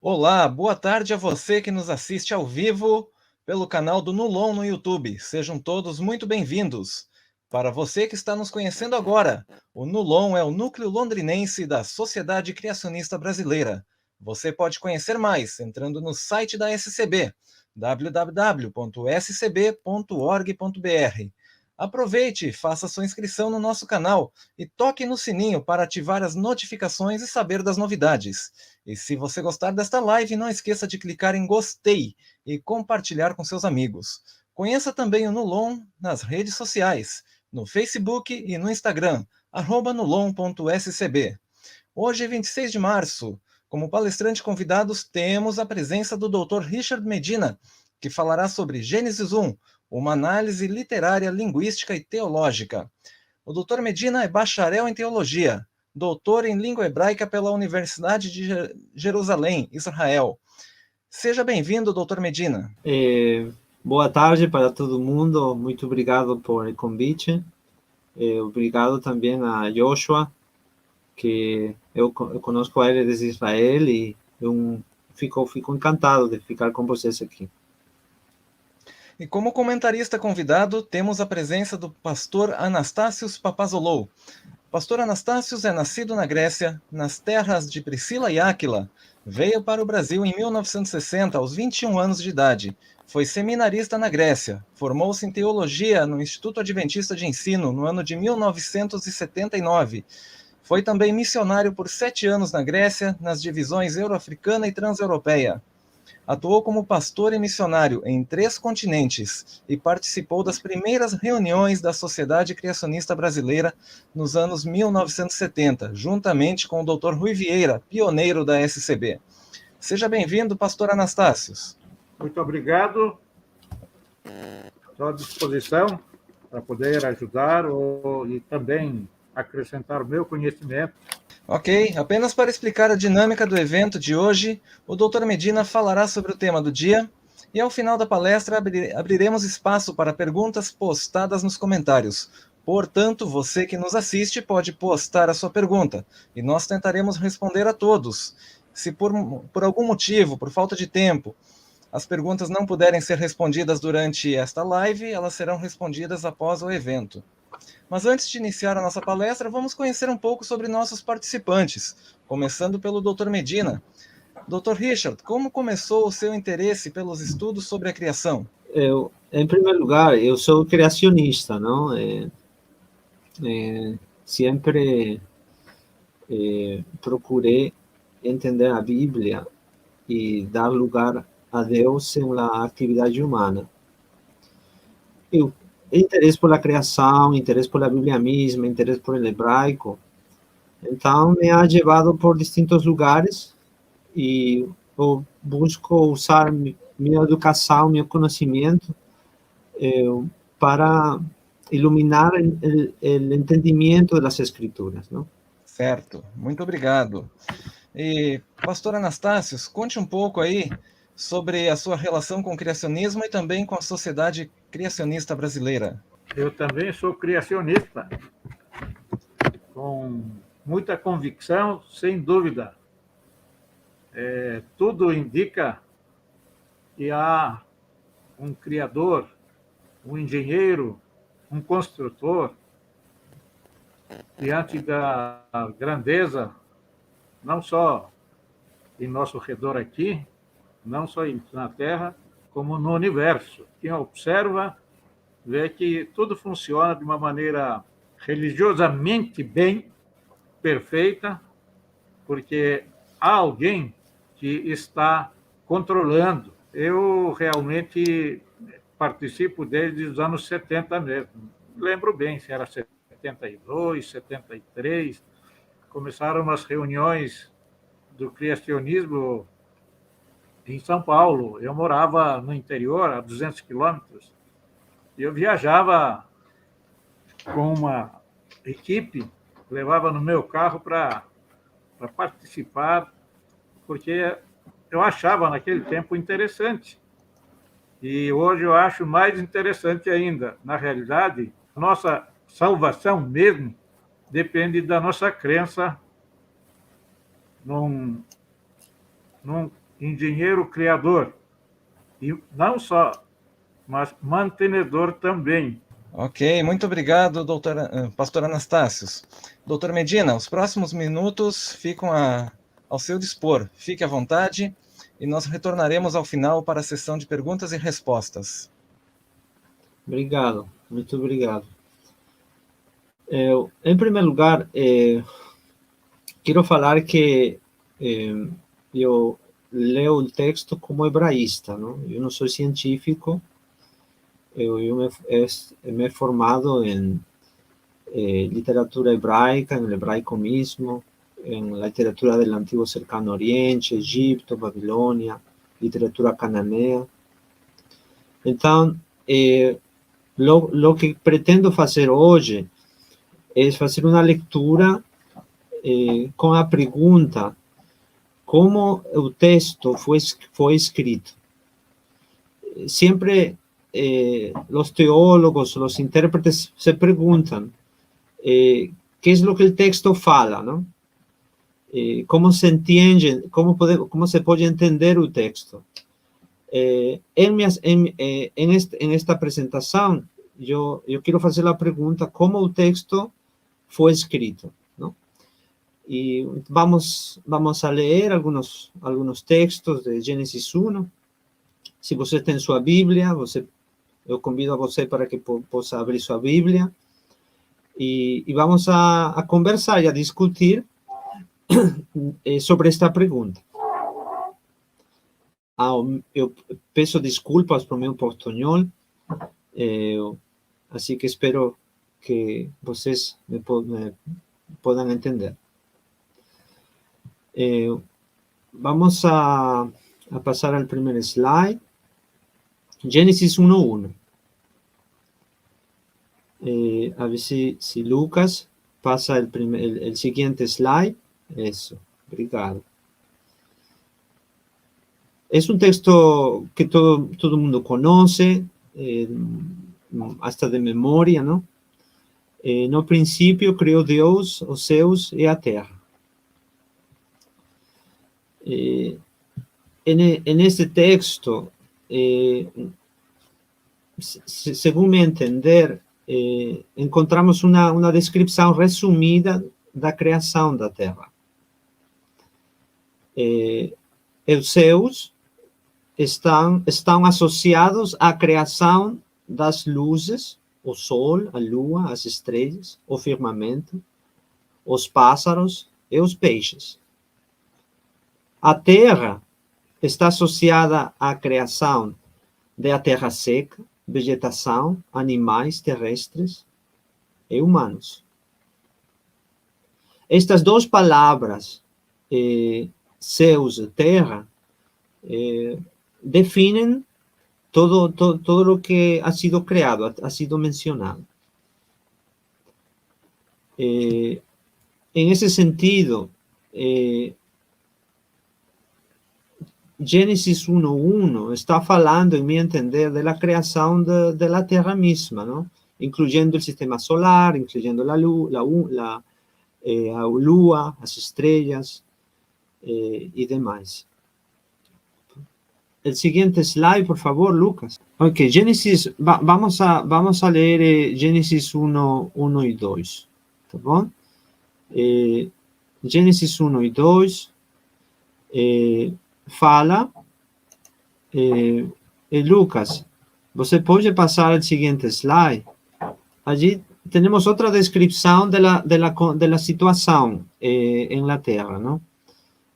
Olá, boa tarde a você que nos assiste ao vivo pelo canal do Nulon no YouTube. Sejam todos muito bem-vindos. Para você que está nos conhecendo agora, o Nulon é o núcleo londrinense da Sociedade Criacionista Brasileira. Você pode conhecer mais entrando no site da SCB, www.scb.org.br. Aproveite, faça sua inscrição no nosso canal e toque no sininho para ativar as notificações e saber das novidades. E se você gostar desta live, não esqueça de clicar em gostei e compartilhar com seus amigos. Conheça também o Nulon nas redes sociais, no Facebook e no Instagram, @nulon.scb. Hoje, 26 de março, como palestrante convidados, temos a presença do Dr. Richard Medina, que falará sobre Gênesis 1, uma análise literária, linguística e teológica. O Dr. Medina é bacharel em teologia, doutor em língua hebraica pela Universidade de Jerusalém, Israel. Seja bem-vindo, Dr. Medina. Boa tarde para todo mundo, muito obrigado por o convite. Obrigado também a Joshua, que eu conosco ele desde Israel e fico encantado de ficar com vocês aqui. E como comentarista convidado, temos a presença do pastor Anastácios Papazolou. Pastor Anastácios é nascido na Grécia, nas terras de Priscila e Áquila. Veio para o Brasil em 1960, aos 21 anos de idade. Foi seminarista na Grécia. Formou-se em teologia no Instituto Adventista de Ensino no ano de 1979. Foi também missionário por 7 anos na Grécia, nas divisões euro-africana e transeuropeia. Atuou como pastor e missionário em 3 continentes e participou das primeiras reuniões da Sociedade Criacionista Brasileira nos anos 1970, juntamente com o Dr. Rui Vieira, pioneiro da SCB. Seja bem-vindo, pastor Anastácios. Muito obrigado. Estou à disposição para poder ajudar e também acrescentar o meu conhecimento. Ok, apenas para explicar a dinâmica do evento de hoje, o Dr. Medina falará sobre o tema do dia e ao final da palestra abriremos espaço para perguntas postadas nos comentários. Portanto, você que nos assiste pode postar a sua pergunta e nós tentaremos responder a todos. Se por algum motivo, por falta de tempo, as perguntas não puderem ser respondidas durante esta live, elas serão respondidas após o evento. Mas antes de iniciar a nossa palestra, vamos conhecer um pouco sobre nossos participantes, começando pelo Dr. Medina. Dr. Richard, como começou o seu interesse pelos estudos sobre a criação? Em primeiro lugar, eu sou criacionista, não? Sempre procurei entender a Bíblia e dar lugar a Deus em la atividade humana. Interesse pela criação, interesse pela Bíblia mesma, interesse por hebraico. Então, me ha levado por distintos lugares e eu busco usar minha educação, meu conhecimento para iluminar o entendimento das Escrituras, não? Certo, muito obrigado. E, pastor Anastácios, conte um pouco aí sobre a sua relação com o criacionismo e também com a Sociedade Criacionista Brasileira. Eu também sou criacionista, com muita convicção, sem dúvida. Tudo indica que há um criador, um engenheiro, um construtor, diante da grandeza, não só em nosso redor aqui, não só na Terra, como no universo. Quem observa vê que tudo funciona de uma maneira religiosamente bem, perfeita, porque há alguém que está controlando. Eu realmente participo desde os anos 70 mesmo. Lembro bem, se era 72, 73, começaram as reuniões do criacionismo em São Paulo. Eu morava no interior, a 200 quilômetros, e eu viajava com uma equipe, levava no meu carro para participar, porque eu achava naquele tempo interessante. E hoje eu acho mais interessante ainda. Na realidade, nossa salvação mesmo depende da nossa crença num engenheiro criador. E não só, mas mantenedor também. Ok, muito obrigado, pastor Anastácios. Doutor Medina, os próximos minutos ficam ao seu dispor. Fique à vontade e nós retornaremos ao final para a sessão de perguntas e respostas. Obrigado, muito obrigado. Em primeiro lugar, quero falar que eu leio o texto como hebraísta, não? Eu não sou científico, eu me he formado em literatura hebraica, en el hebraico mismo, en la literatura del antiguo cercano oriente, Egipto, Babilonia, literatura cananea. Então, lo que pretendo fazer hoje é fazer uma leitura com a pergunta como o texto foi escrito. Sempre los teólogos, los intérpretes se preguntan qué es lo que el texto fala, ¿no? ¿Cómo se entiende, cómo se puede entender el texto? En esta presentación, yo quiero hacer la pregunta cómo el texto fue escrito, ¿no? Y vamos a leer algunos textos de Génesis 1. Si você tem sua Bíblia, eu convido a você para que possa abrir sua Bíblia e vamos a conversar e a discutir sobre esta pergunta. Eu peço desculpas por meu portunhol, assim que espero que vocês me possam entender. Vamos a pasar al primer slide. Génesis 1:1. A ver si Lucas pasa el siguiente slide. Eso, obrigado. Es un texto que todo el mundo conoce, hasta de memoria, ¿no? No princípio criou Deus os céus e a terra. En este texto, según mi entender, encontramos una descripción resumida da criação da terra. Os céus estão associados à criação das luzes, o sol, a lua, as estrelas, o firmamento, os pássaros e os peixes. A terra está associada à criação da terra seca, vegetação, animais terrestres e humanos. Estas duas palavras, céus e terra, definem todo lo que ha sido creado, ha sido mencionado. En ese sentido, Génesis 1:1 está falando, en mi entender, de la creación de la Tierra misma, ¿no? Incluyendo el sistema solar, incluyendo la lua, las estrellas y demás. El siguiente slide, por favor, Lucas. Ok, Génesis, vamos a leer Génesis 1 y 2. ¿Tá bom? Génesis 1 y 2 fala, Lucas, você pode pasar al siguiente slide. Allí tenemos otra descripción de la situación en la Tierra, ¿no?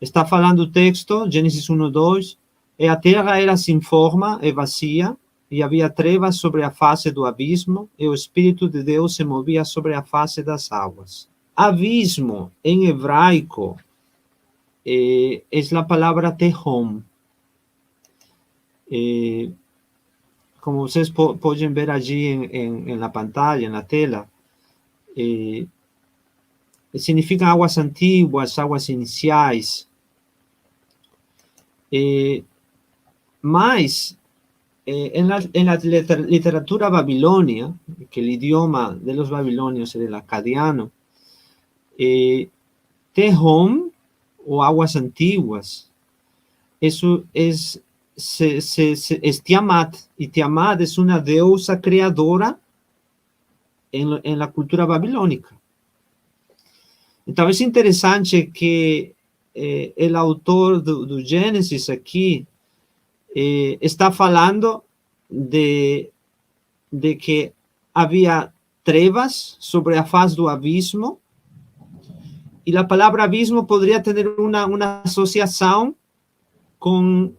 Está falando o texto, Génesis 1:2, e a terra era sem forma e vazia, e havia trevas sobre a face do abismo, e o Espírito de Deus se movia sobre a face das águas. Abismo, em hebraico, é a palavra tehom. Como vocês podem ver allí na pantalla, na tela, significa águas antiguas, águas iniciais. Mas, en la literatura babilonia, que el idioma de los babilonios era el acadiano, Tehom, o aguas antiguas, eso es Tiamat, y Tiamat es una diosa creadora en la cultura babilônica. Então, é interessante que o autor do Gênesis aqui está falando de que havia trevas sobre a faz do abismo, e a palavra abismo poderia ter uma associação com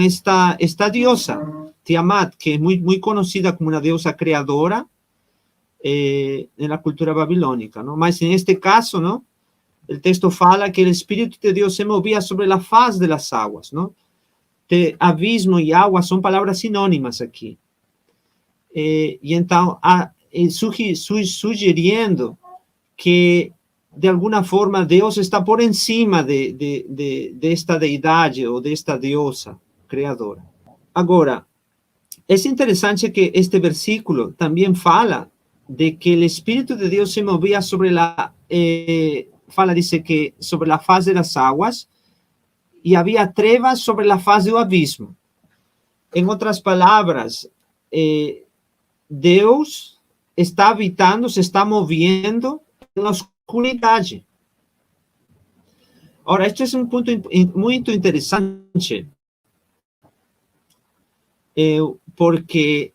esta diosa, Tiamat, que é muito conhecida como uma diosa criadora na cultura babilônica, não? Mas neste caso, não? O texto fala que o Espírito de Deus se movia sobre a faz das águas, não? Abismo e água são palavras sinônimas aqui. E então, sugerindo que, de alguma forma, Deus está por encima desta deidade ou desta deusa criadora. Agora, é interessante que este versículo também fala de que o Espírito de Deus se movia sobre dice que sobre a faz das águas, e havia trevas sobre a faz do abismo. Em outras palavras, Deus está habitando, se está movendo na oscuridade. Ora, este é um ponto muito interessante, porque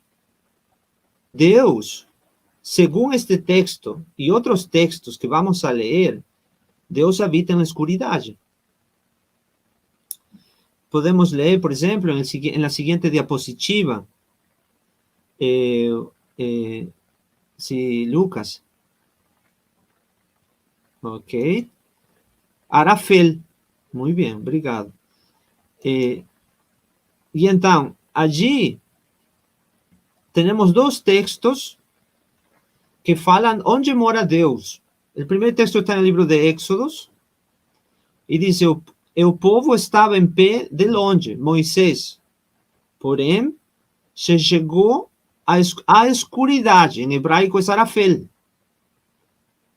Deus, segundo este texto e outros textos que vamos a ler, Deus habita na escuridade. Podemos ler, por exemplo, na seguinte diapositiva, Lucas. Ok. Arafel. Muito bem, obrigado. E então, allí temos dois textos que falam onde mora Deus. O primeiro texto está no livro de Éxodos, e diz: o povo estava em pé de longe, Moisés, porém, se chegou à escuridade, em hebraico é Arafel,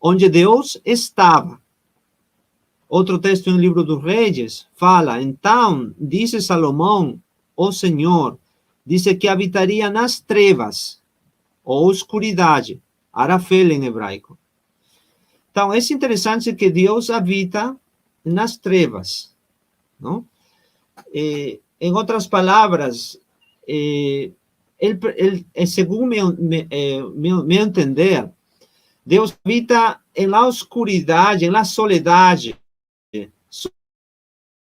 onde Deus estava. Outro texto no livro dos Reis fala: então, disse Salomão, o Senhor, disse que habitaria nas trevas, ou escuridade, Arafel em hebraico. Então, é interessante que Deus habita nas trevas, não? Em outras palavras, segundo meu entender, Deus habita na oscuridade, na soledade,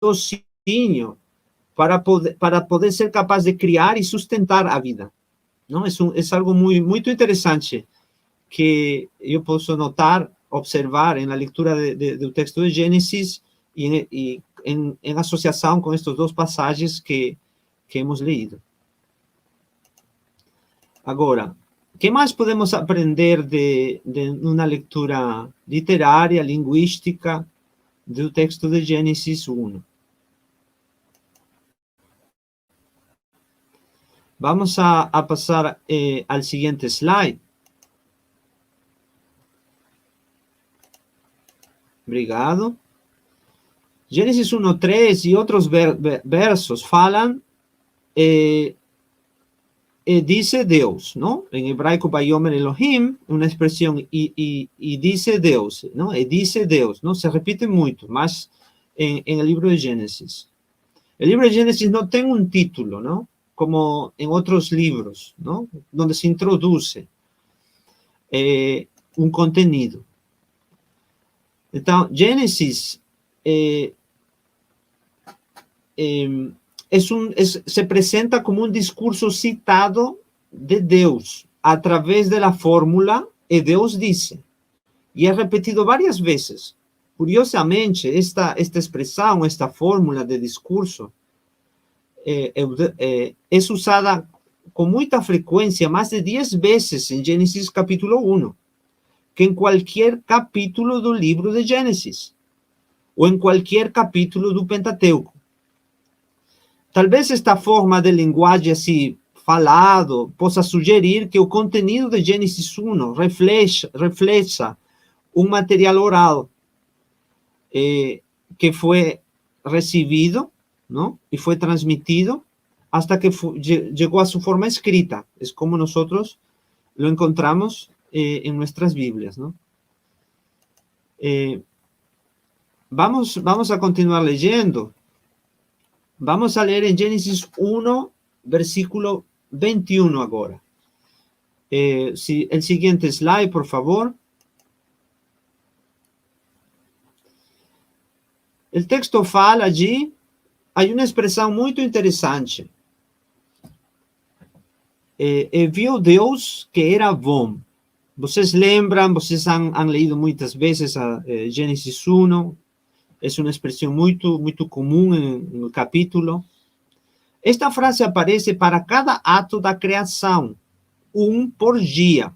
sozinho, para poder ser capaz de criar e sustentar a vida. Não? É algo muito interessante que eu posso notar, observar na leitura do texto de Gênesis e em associação com estas duas passagens que hemos lido. Agora, o que mais podemos aprender de uma leitura literária, linguística, do texto de Gênesis 1? Vamos a passar ao seguinte slide. Obrigado. Gênesis 1:3 e outros versos falam, dice Deus, não? Em hebraico, Vayomer Elohim, uma expressão, e dice Deus, não? E dice Deus, não? Se repite muito, mas em o livro de Gênesis. O livro de Gênesis não tem um título, não? Como em outros livros, não? Onde se introduz um conteúdo. Então, Gênesis se apresenta como um discurso citado de Deus, através da fórmula, e Deus disse. E é repetido várias vezes. Curiosamente, esta expressão, esta fórmula de discurso, é usada com muita frequência, mais de 10 vezes em Gênesis capítulo 1, que em qualquer capítulo do livro de Gênesis, ou em qualquer capítulo do Pentateuco. Talvez esta forma de linguagem assim, falado, possa sugerir que o conteúdo de Gênesis 1 refleja um material oral que foi recebido ¿no? Y fue transmitido hasta que llegó a su forma escrita. Es como nosotros lo encontramos en nuestras Biblias, ¿no? Vamos a continuar leyendo. Vamos a leer en Génesis 1, versículo 21 ahora. Si el siguiente slide, por favor. El texto fala allí, hay uma expressão muito interessante. E viu Deus que era bom. Vocês lembram, vocês han leído muitas vezes a Gênesis 1, é uma expressão muito comum no capítulo. Esta frase aparece para cada ato da criação, um por dia,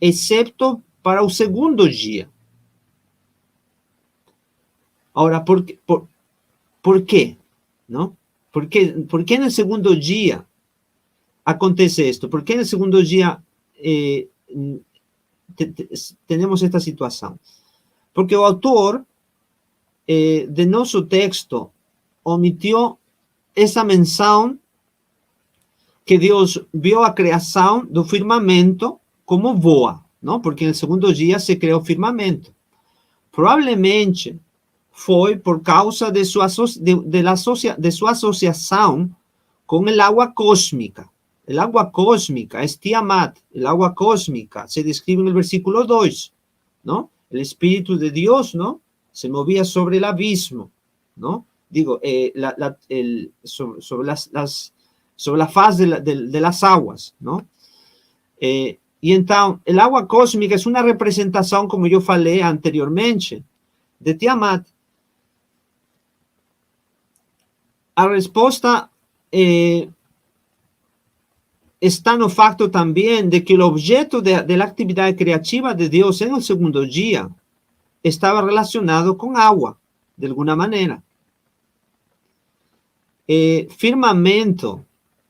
exceto para o segundo dia. Ahora, ¿por qué? ¿No? ¿Por qué en el segundo día acontece esto? ¿Por qué en el segundo día tenemos esta situación? Porque el autor de nuestro texto omitió esa mención que Dios vio a creación del firmamento como boa, ¿no? Porque en el segundo día se creó el firmamento. Probablemente foi por causa de sua associação com a água cósmica. A água cósmica é Tiamat. A água cósmica se describe no versículo 2, ¿no? El Espíritu de Dios, ¿no? Se movía sobre el abismo, ¿no? Digo, sobre la faz de las aguas, ¿no? E então, a água cósmica é uma representação, como eu falei anteriormente, de Tiamat. A resposta está no facto também de que o objeto da atividade criativa de Deus em el segundo dia estava relacionado com água, de alguma maneira. Firmamento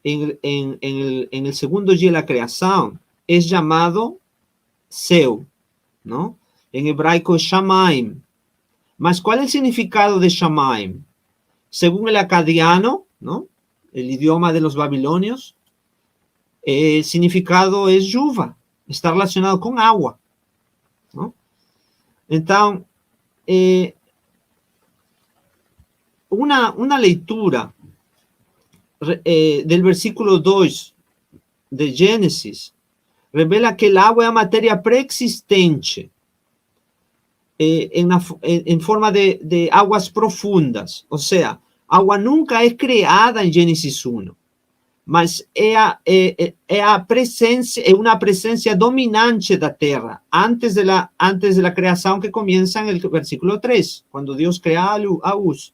en el segundo día de la creación es llamado céu, ¿no? En hebraico Shamaim. Mas ¿cuál es el significado de Shamaim? Según el acadiano, ¿no? El idioma de los babilonios, el significado es lluvia, está relacionado con agua, ¿no? Entonces, una lectura del versículo 2 de Génesis revela que el agua es materia preexistente en forma de aguas profundas. O sea, agua nunca es creada en Génesis 1, mas es una presencia dominante de la tierra antes de la creación que comienza en el versículo 3, cuando Dios crea a luz.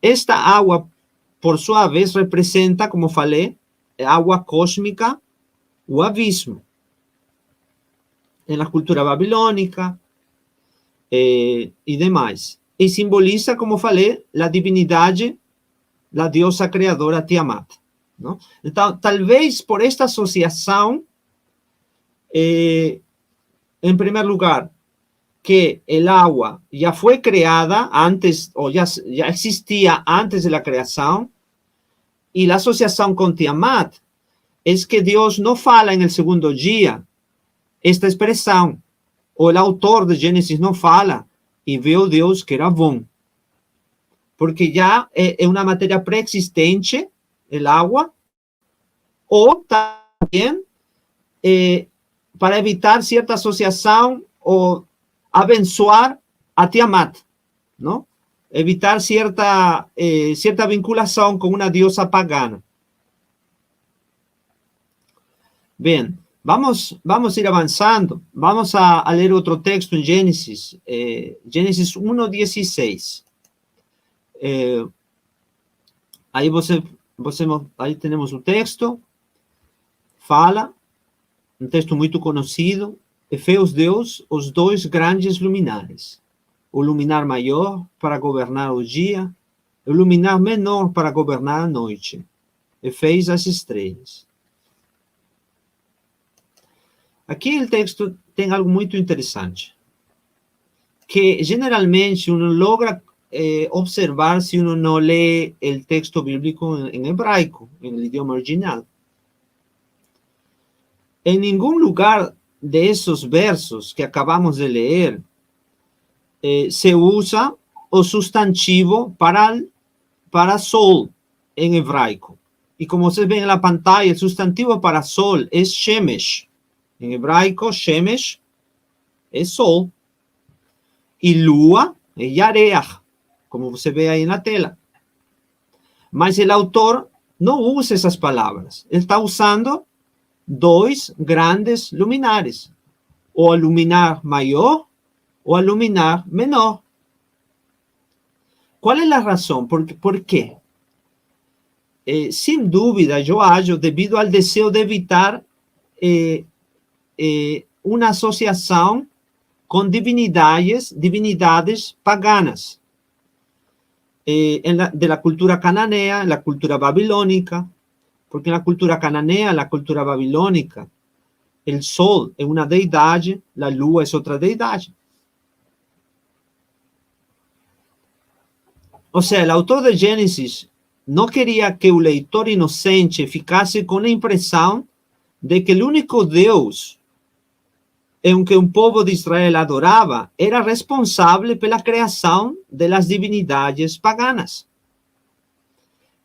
Esta agua, por su vez, representa, como falei, agua cósmica o abismo. En la cultura babilónica y demás. Y simboliza, como falei, la divinidade, la diosa creadora Tiamat, ¿no? Entonces, tal vez por esta asociación, en primer lugar, que el agua ya fue creada antes, o ya existía antes de la creación, y la asociación con Tiamat es que Dios no fala en el segundo día esta expresión, o el autor de Génesis no fala, y veo Dios que era bom, porque ya es una materia preexistente, el agua, o también para evitar cierta asociación o abençoar a Tiamat, ¿no? Evitar cierta vinculación con una diosa pagana. Bien, vamos a ir avanzando. Vamos a leer otro texto en Génesis, Génesis 1:16. Ahí tenemos un texto, fala, um texto muito conhecido. E fez Deus os dois grandes luminares, o luminar maior para governar o dia, e o luminar menor para governar a noite, e fez as estrelas. Aqui o texto tem algo muito interessante, que geralmente uno logra observar si uno no lee el texto bíblico en hebraico, en el idioma original. En ningún lugar de esos versos que acabamos de leer se usa o sustantivo para sol en hebraico. Y como ustedes ven en la pantalla, el sustantivo para sol es shemesh. En hebraico, shemesh es sol. Y lua es yareach, como se ve ahí en la tela. Mas el autor no usa esas palabras. Él está usando dos grandes luminares, o a luminar mayor o a luminar menor. ¿Cuál es la razón? ¿Por qué? Sin duda, yo hallo, debido al deseo de evitar una asociación con divinidades paganas de la cultura cananea, en la cultura babilónica, porque en la cultura cananea, en la cultura babilónica, el sol es una deidad, la lua es otra deidad. O sea, el autor de Génesis no quería que el lector inocente ficase con la impresión de que el único Dios en que un pueblo de Israel adoraba era responsable por la creación de las divinidades paganas.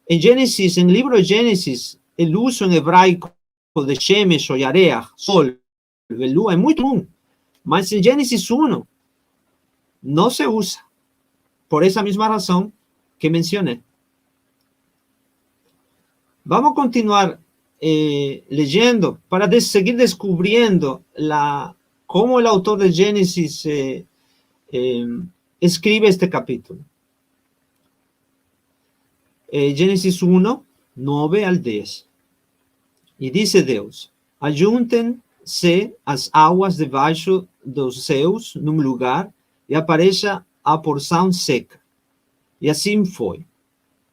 En Génesis, en el libro de Génesis, el uso en hebraico de Shemesh o Yareach, sol, lua, es muy común. Mas en Génesis 1 no se usa, por esa misma razón que mencioné. Vamos a continuar leyendo para seguir descubriendo cómo el autor de Génesis escribe este capítulo. Génesis 1, 9 al 10. E disse Deus: ajuntem-se as águas debaixo dos céus num lugar, e apareça a porção seca. E assim foi.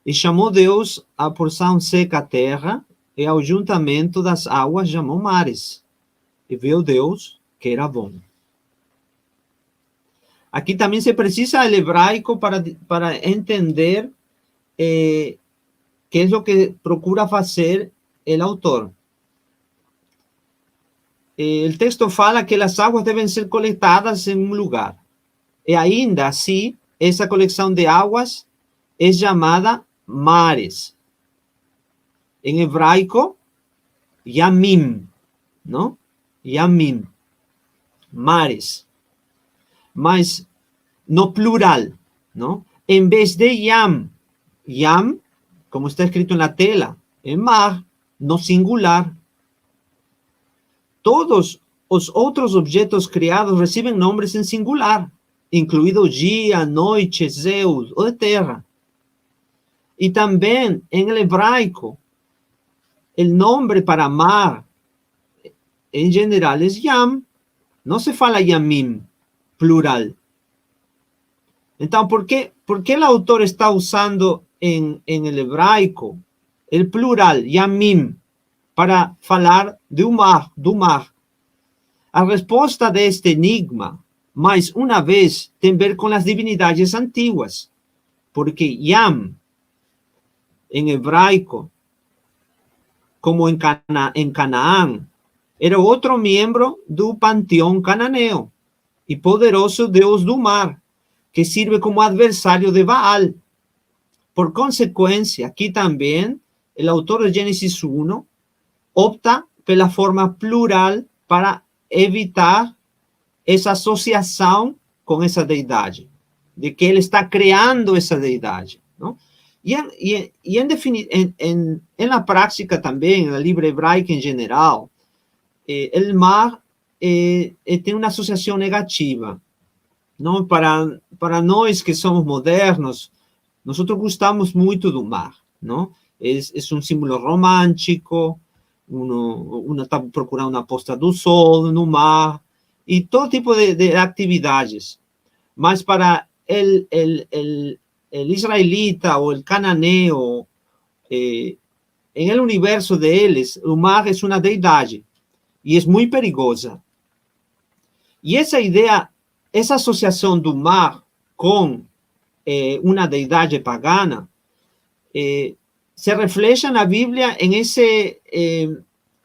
E chamou Deus a porção seca a terra, e ao juntamento das águas chamou mares. E viu Deus que era bom. Aqui também se precisa o hebraico para entender qué es lo que procura hacer el autor. El texto fala que las aguas deben ser colectadas en un lugar. Y ainda así, esa colección de aguas es llamada mares. En hebraico, yamim, ¿no? Yamim, mares. Mas no plural, ¿no? En vez de yam, como está escrito en la tela, en mar, no singular. Todos los otros objetos criados reciben nombres en singular, incluido día, noche, Zeus o de tierra. Y también en el hebraico, el nombre para mar en general es yam, no se fala yamim, plural. Entonces, ¿por qué el autor está usando en el hebraico el plural, yamim, para falar do mar? A resposta de este enigma, mais uma vez, tem a ver com as divinidades antiguas, porque yam, em hebraico, como em Canaã, era outro membro do panteão cananeu e poderoso deus do mar, que sirve como adversário de Baal. Por consecuencia, aquí también el autor de Génesis 1 opta por la forma plural para evitar esa asociación con esa deidad, de que él está creando esa deidad, ¿no? Y en la práctica también, en la Biblia hebraica en general, el mar tiene una asociación negativa, ¿no? Para nosotros que somos modernos, nosotros gustamos mucho del mar, ¿no? Es un símbolo romántico, uno está procurando una posta do sol no mar, y todo tipo de actividades. Mas para el israelita o el cananeo, en el universo de ellos, el mar es una deidad y es muy perigosa. Y esa idea, esa asociación del mar con una deidad pagana, se refleja en la Biblia en ese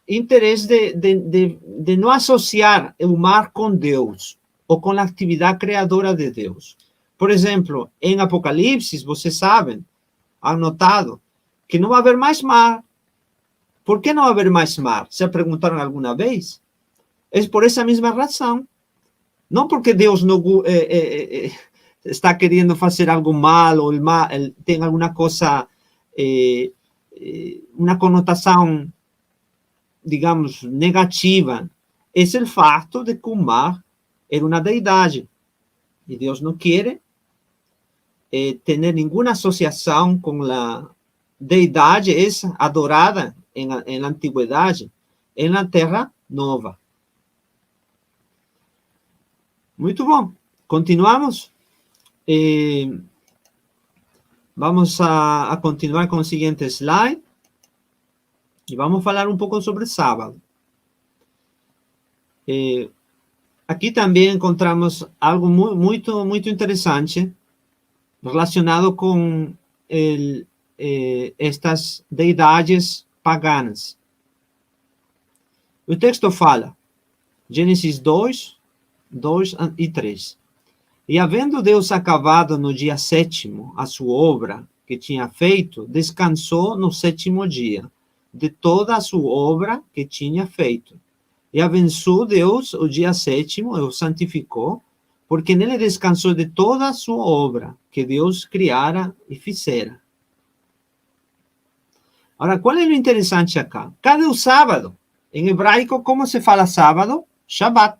interés de no asociar el mar con Dios o con la actividad creadora de Dios. Por ejemplo, en Apocalipsis, vocês saben, han notado que no va a haber más mar. ¿Por qué no va a haber más mar? ¿Se preguntaron alguna vez? Es por esa misma razón. No porque Dios no está queriendo hacer algo mal o el mal tenga alguna cosa, una connotación, digamos, negativa. Es el facto de que o mar era una deidad y Dios no quiere tener ninguna asociación con la deidad esa adorada en la antigüedad, en la Terra Nova. Muito bom. Continuamos. Vamos a continuar con el siguiente slide. Y vamos a hablar un poco sobre sábado. Aquí también encontramos algo muy interesante relacionado con estas deidades paganas. O texto fala, Gênesis 2 e 3. E havendo Deus acabado no dia sétimo a sua obra que tinha feito, descansou no sétimo dia de toda a sua obra que tinha feito. E abençoou Deus o dia sétimo e o santificou, porque nele descansou de toda a sua obra que Deus criara e fizera. Agora, qual é o interessante acá? Cadê o sábado? Em hebraico, como se fala sábado? Shabbat.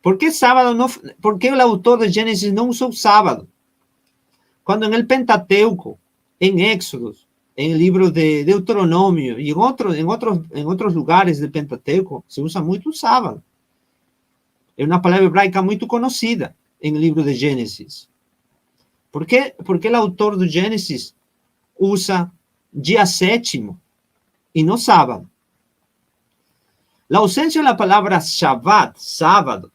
¿Por qué sábado no? ¿Por qué el autor de Génesis no usó sábado? Cuando en el Pentateuco, en Éxodo, en el libro de Deuteronomio y en otros lugares del Pentateuco se usa mucho sábado. Es una palabra hebraica muy conocida en el libro de Génesis. ¿Por qué el autor de Génesis usa día sétimo y no sábado? La ausencia de la palabra Shabbat, sábado,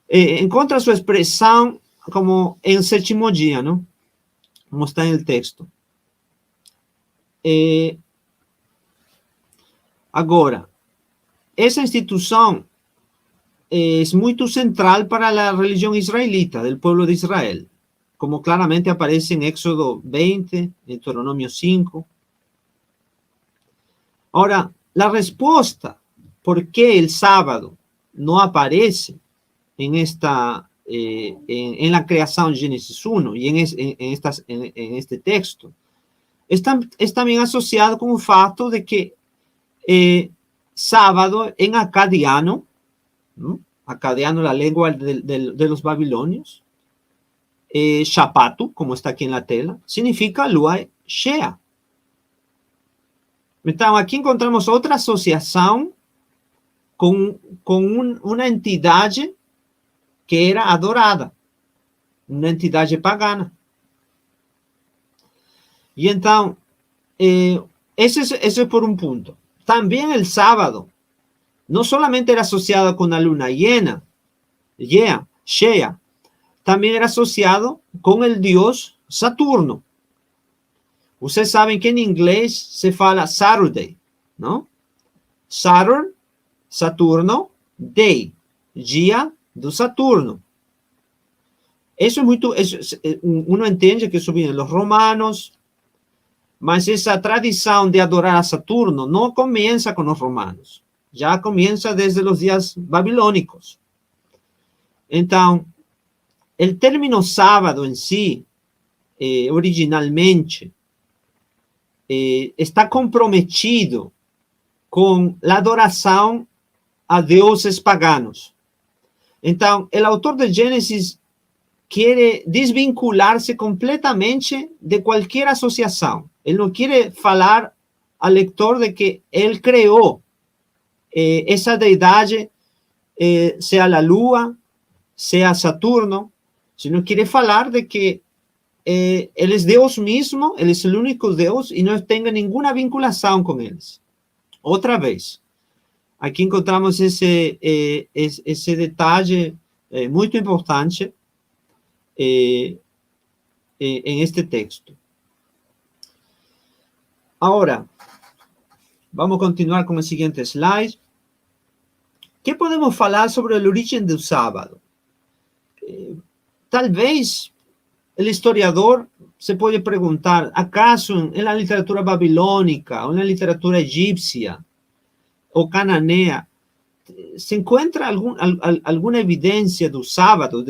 encontra su expresión como en séptimo día, ¿no? Como está en el texto. Ahora, esa institución es muy central para la religión israelita, del pueblo de Israel, como claramente aparece en Éxodo 20, en Deuteronomio 5. Ahora, la respuesta por qué el sábado no aparece en la creación de Génesis 1 y en este texto es también asociado con el facto de que sábado en acadiano, ¿no? Acadiano, la lengua de los babilonios, Shapatu, como está aquí en la tela, significa lua cheia. Entonces, aquí encontramos otra asociación con una entidad que era adorada, una entidad pagana. Y entonces, ese es por un punto. También el sábado no solamente era asociado con la luna llena, cheia, también era asociado con el dios Saturno. Ustedes saben que en inglés se fala Saturday, ¿no? Saturn, Saturno, day, día de Saturno. Eso es uno entiende que eso viene de los romanos, mas esa tradición de adorar a Saturno no comienza con los romanos, ya comienza desde los días babilónicos. Entonces, el término sábado en sí, originalmente, está comprometido con la adoración a dioses paganos. Entonces, el autor de Génesis quiere desvincularse completamente de cualquier asociación. Él no quiere falar al lector de que él creó esa deidad, sea la lua, sea Saturno, sino quiere falar de que él es Dios mismo, él es el único Dios y no tenga ninguna vinculación con ellos. Otra vez, aquí encontramos ese detalle muy importante en este texto. Ahora, vamos a continuar con el siguiente slide. ¿Qué podemos hablar sobre el origen del sábado? Tal vez el historiador se puede preguntar, ¿acaso en la literatura babilónica o en la literatura egipcia o cananea se encuentra alguna evidencia del sábado,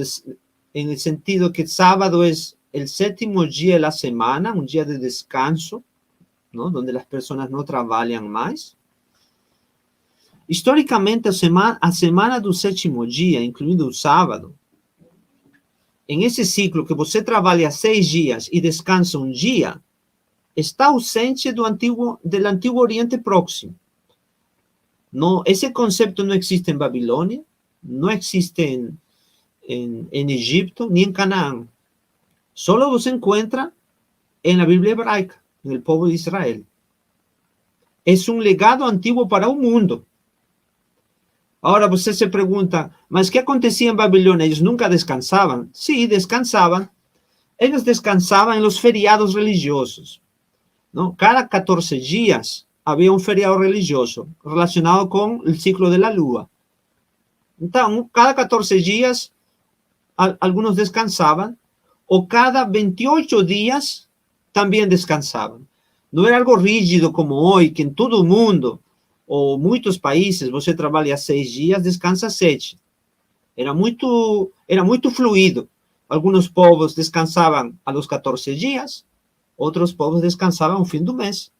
en el sentido que el sábado es el séptimo día de la semana, un día de descanso, ¿no? Donde las personas no trabajan más? Históricamente, a semana del séptimo día, incluindo el sábado, en ese ciclo que você trabalha 6 dias e descansa um dia, está ausente do Antigo Oriente Próximo. No, ese concepto no existe en Babilonia, no existe en Egipto, ni en Canaán. Solo se encuentra en la Biblia hebraica, en el pueblo de Israel. Es un legado antiguo para el mundo. Ahora você se pergunta, mas ¿qué acontecía en Babilonia? Ellos nunca descansaban. Sí, descansaban. Ellos descansaban en los feriados religiosos, ¿no? Cada 14 días había un feriado religioso relacionado con el ciclo de la luna. Entonces, cada 14 días algunos descansaban, o cada 28 días también descansaban. No era algo rígido como hoy, que en todo el mundo, ou muitos países, você trabalha 6 dias, descansa 7. Era muito fluido. Alguns povos descansavam a los 14 dias, outros povos descansavam no fim do mês,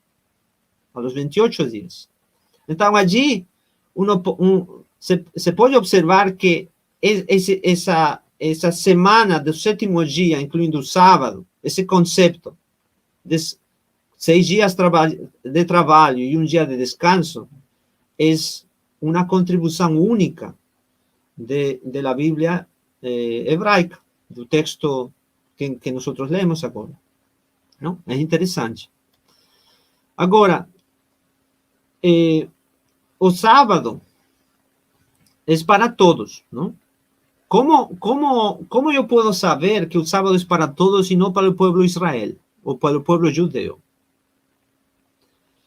a los 28 dias. Então, allí, se pode observar que essa semana do sétimo dia, incluindo o sábado, esse conceito de 6 dias de trabalho e um dia de descanso, é uma contribuição única da Bíblia hebraica, do texto que nós lemos agora. Não? É interessante. Agora, o sábado é para todos, não? Como eu posso saber que o sábado é para todos e não para o povo de Israel, ou para o povo judeu?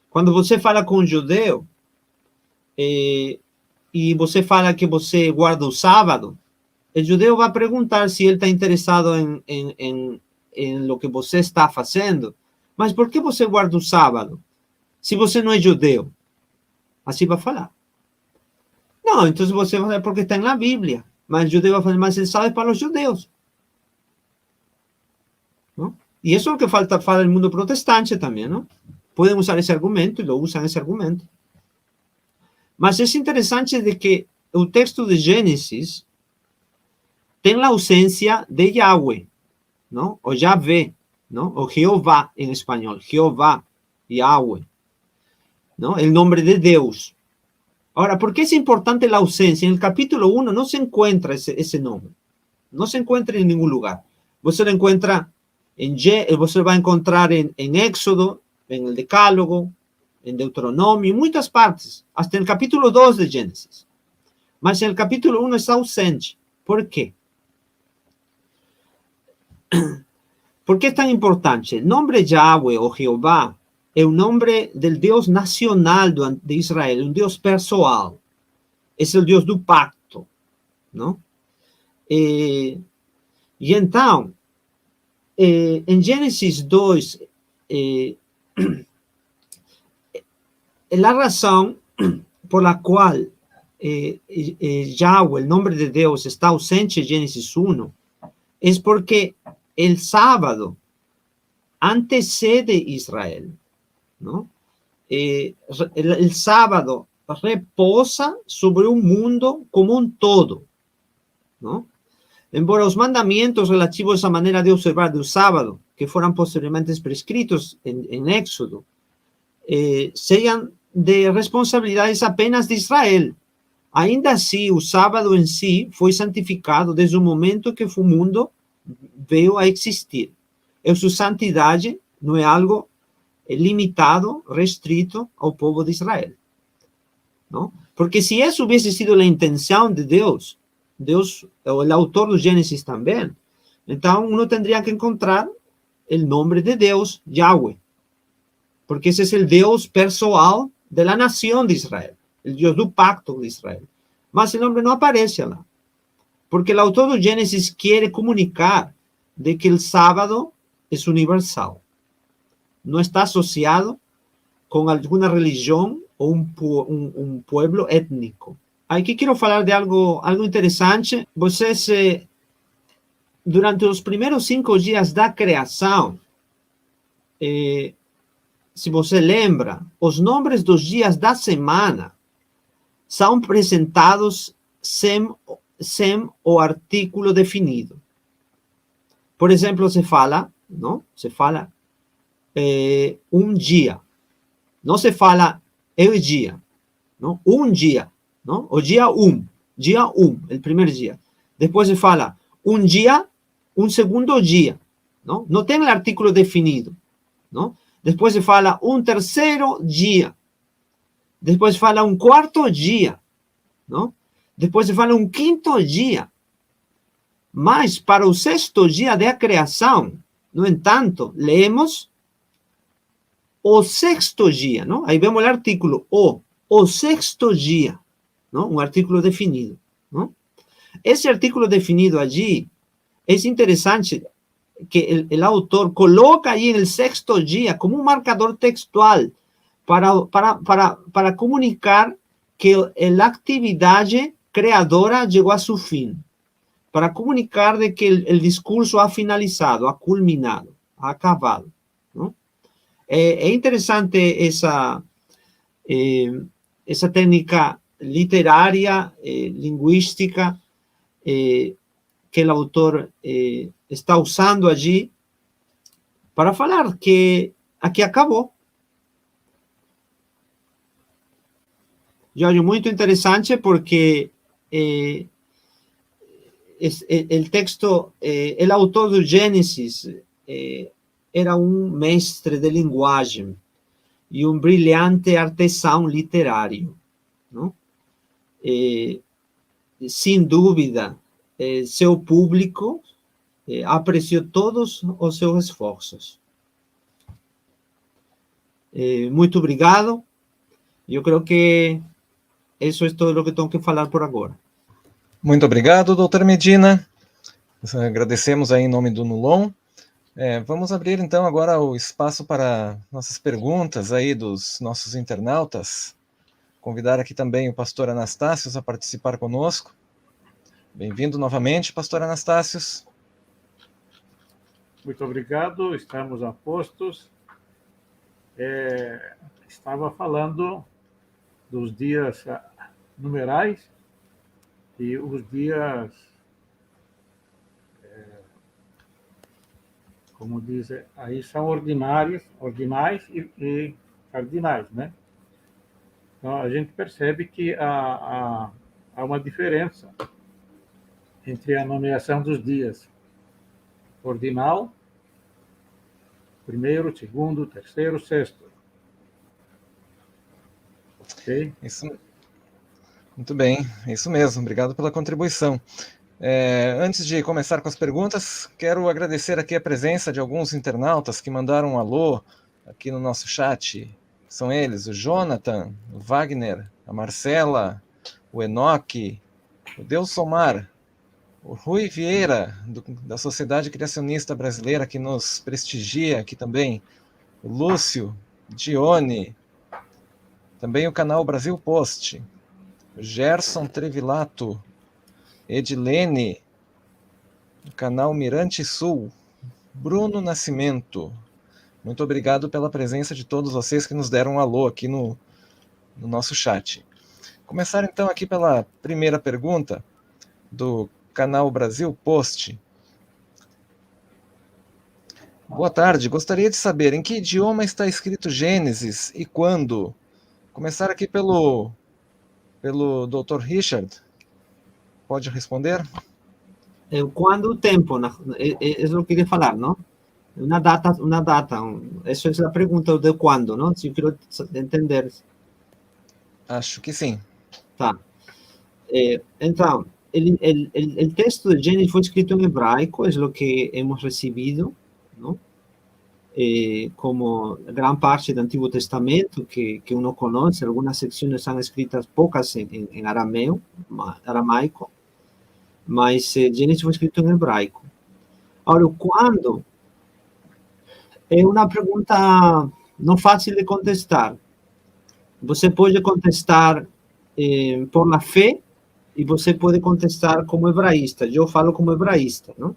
Quando você fala com um judeu, e você fala que você guarda o sábado, o judeu vai perguntar se ele está interessado em lo que você está fazendo. Mas por que você guarda o sábado? Se você não é judeu. Assim vai falar. Não, então você vai falar porque está na Bíblia. Mas o judeu vai falar, mas ele sabe para os judeus. Não? E isso é o que fala no mundo protestante também, não? Podem usar esse argumento, e lo usam esse argumento. Mas é interessante de que o texto de Gênesis tem a ausência de Yahweh, não? O Yahvé, não? O Jeová em espanhol, Jeová, Yahweh, não? O nome de Deus. Agora, por que é importante a ausência? No capítulo 1 não se encontra esse nome. Não se encontra em nenhum lugar. Você lo encontra você vai encontrar em Éxodo, en el Decálogo, en Deuteronomio, en muchas partes, hasta en el capítulo 2 de Génesis. Mas en el capítulo 1 está ausente. ¿Por qué? ¿Por qué es tan importante? El nombre Yahweh o Jehová es un nombre del Dios nacional de Israel, un Dios personal. Es el Dios del pacto, ¿no? Y entonces, en Génesis 2, la razón por la cual Yahweh, el nombre de Dios, está ausente en Génesis 1, es porque el sábado antecede Israel, ¿no? El sábado reposa sobre un mundo como un todo, ¿no? Embora los mandamientos relativos a esa manera de observar del sábado, que fueran posteriormente prescritos en Éxodo, sean de responsabilidades apenas de Israel. Ainda assim, o sábado em si foi santificado desde o momento que o mundo veio a existir. E sua santidade não é algo limitado, restrito ao povo de Israel. Não? Porque se essa hubiese sido a intenção de Deus, Deus, o autor do Gênesis também. Então, uno tendría que encontrar o nome de Deus, Yahweh, porque esse é o Deus pessoal de la nación de Israel, o Deus do pacto de Israel. Mas o nome não aparece lá, porque o autor do Gênesis quer comunicar de que o sábado é universal, não está associado com alguma religião ou um pueblo étnico. Aqui quero falar de algo interessante. Vocês, durante os primeiros 5 dias da criação, se você lembra, os nomes dos dias da semana são apresentados sem o artículo definido. Por exemplo, se fala um dia. Não se fala el dia, não? Um dia, não? O dia o primeiro dia. Depois se fala um dia, um segundo dia, não? Não tem o artículo definido, não? Depois se fala um terceiro dia. Depois se fala um quarto dia, não? Depois se fala um quinto dia. Mas para o 6º dia da criação, no entanto, lemos o 6º dia, não? Aí vemos o artículo o 6º dia, não? Um artículo definido, não? Esse artículo definido allí é interessante que o autor coloca aí no 6º dia como um marcador textual para comunicar que a atividade criadora chegou a seu fim, para comunicar de que o discurso ha finalizado, ha culminado, ha acabado, não? É interessante essa técnica literária, linguística, que o autor está usando allí para falar que aqui acabou. Eu acho muito interessante porque o texto, o autor do Gênesis era um mestre de linguagem e um brilhante artesão literário, não? Sem dúvida, seu público apreciou todos os seus esforços. Muito obrigado. Eu creio que isso é tudo o que tenho que falar por agora. Muito obrigado, doutor Medina. Agradecemos aí em nome do Nulon. Vamos abrir então agora o espaço para nossas perguntas aí dos nossos internautas. Convidar aqui também o pastor Anastácios a participar conosco. Bem-vindo novamente, pastor Anastácios. Muito obrigado, estamos a postos. Estava falando dos dias numerais e os dias, como dizem, aí são ordinais e cardinais, né? Então, a gente percebe que há uma diferença entre a nomeação dos dias. Ordinal, primeiro, segundo, terceiro, sexto. Ok? Isso, muito bem, isso mesmo. Obrigado pela contribuição. Antes de começar com as perguntas, quero agradecer aqui a presença de alguns internautas que mandaram um alô aqui no nosso chat. São eles, o Jonathan, o Wagner, a Marcela, o Enoque, o Delsomar, o Rui Vieira, da Sociedade Criacionista Brasileira, que nos prestigia aqui também, o Lúcio, Dione, também o canal Brasil Post, o Gerson Trevilato, Edilene, o canal Mirante Sul, Bruno Nascimento. Muito obrigado pela presença de todos vocês que nos deram um alô aqui no nosso chat. Começar então aqui pela primeira pergunta do canal Brasil Post. Boa tarde, gostaria de saber em que idioma está escrito Gênesis e quando? Começar aqui pelo Dr. Richard. Pode responder? Quando o tempo? Isso eu queria falar, não? Uma data. Essa é a pergunta de quando, não? Se eu quero entender. Acho que sim. Tá. Então, el texto de Génesis fue escrito en hebraico, es lo que hemos recibido, ¿no? Como gran parte del Antiguo Testamento que uno conoce. Algunas secciones están escritas, pocas en aramaico, mas Génesis fue escrito en hebraico. Ahora, ¿cuándo? Es una pregunta no fácil de contestar. Você pode contestar por la fe e você pode contestar como hebraísta. Eu falo como hebraísta, não?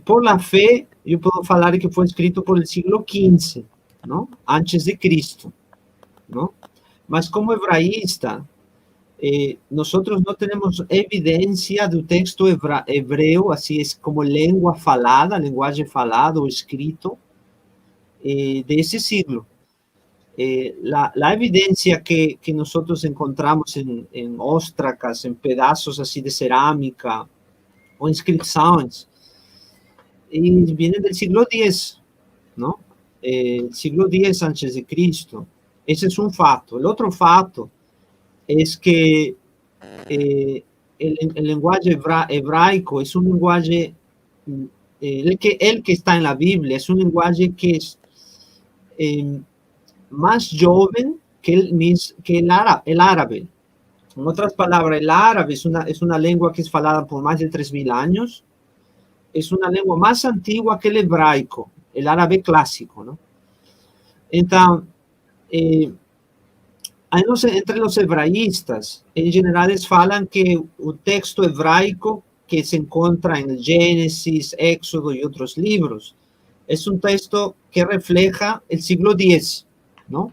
Por la fe, eu posso falar que foi escrito por el siglo XV, não? Antes de Cristo, não? Mas como hebraísta, nosotros no tenemos evidencia del texto hebreo, así es como lengua falada, lenguaje falado o escrito de ese siglo. La evidencia que nosotros encontramos en óstracas, en pedazos así de cerámica o inscripciones, vienen del siglo X, ¿no? Siglo X antes de Cristo. Ese es un fato. El otro fato es que el lenguaje hebraico es un lenguaje, el que está en la Biblia, es un lenguaje que es más joven que el árabe. En otras palabras, el árabe es una lengua que es falada por más de 3.000 años. Es una lengua más antigua que el hebraico, el árabe clásico, ¿no? Entonces, entre los hebraístas, en general, falan que el texto hebraico que se encuentra en el Génesis, Éxodo y otros libros, es un texto que refleja el siglo X, ¿no?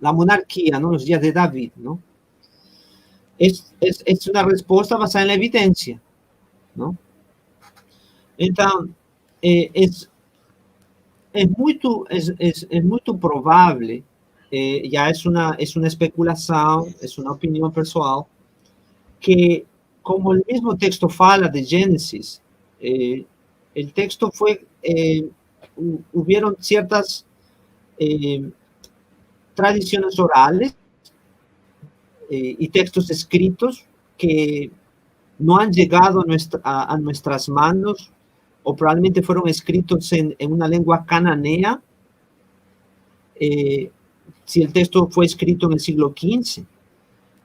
La monarquía, ¿no? Los días de David, ¿no? Es una respuesta basada en la evidencia, ¿no? Entonces, es muy probable, ya es una especulación, es una opinión personal, que como el mismo texto fala de Génesis, el texto fue, hubieron ciertas tradiciones orales y textos escritos que no han llegado a nuestras manos, o probablemente fueron escritos en una lengua cananea, si el texto fue escrito en el siglo XV,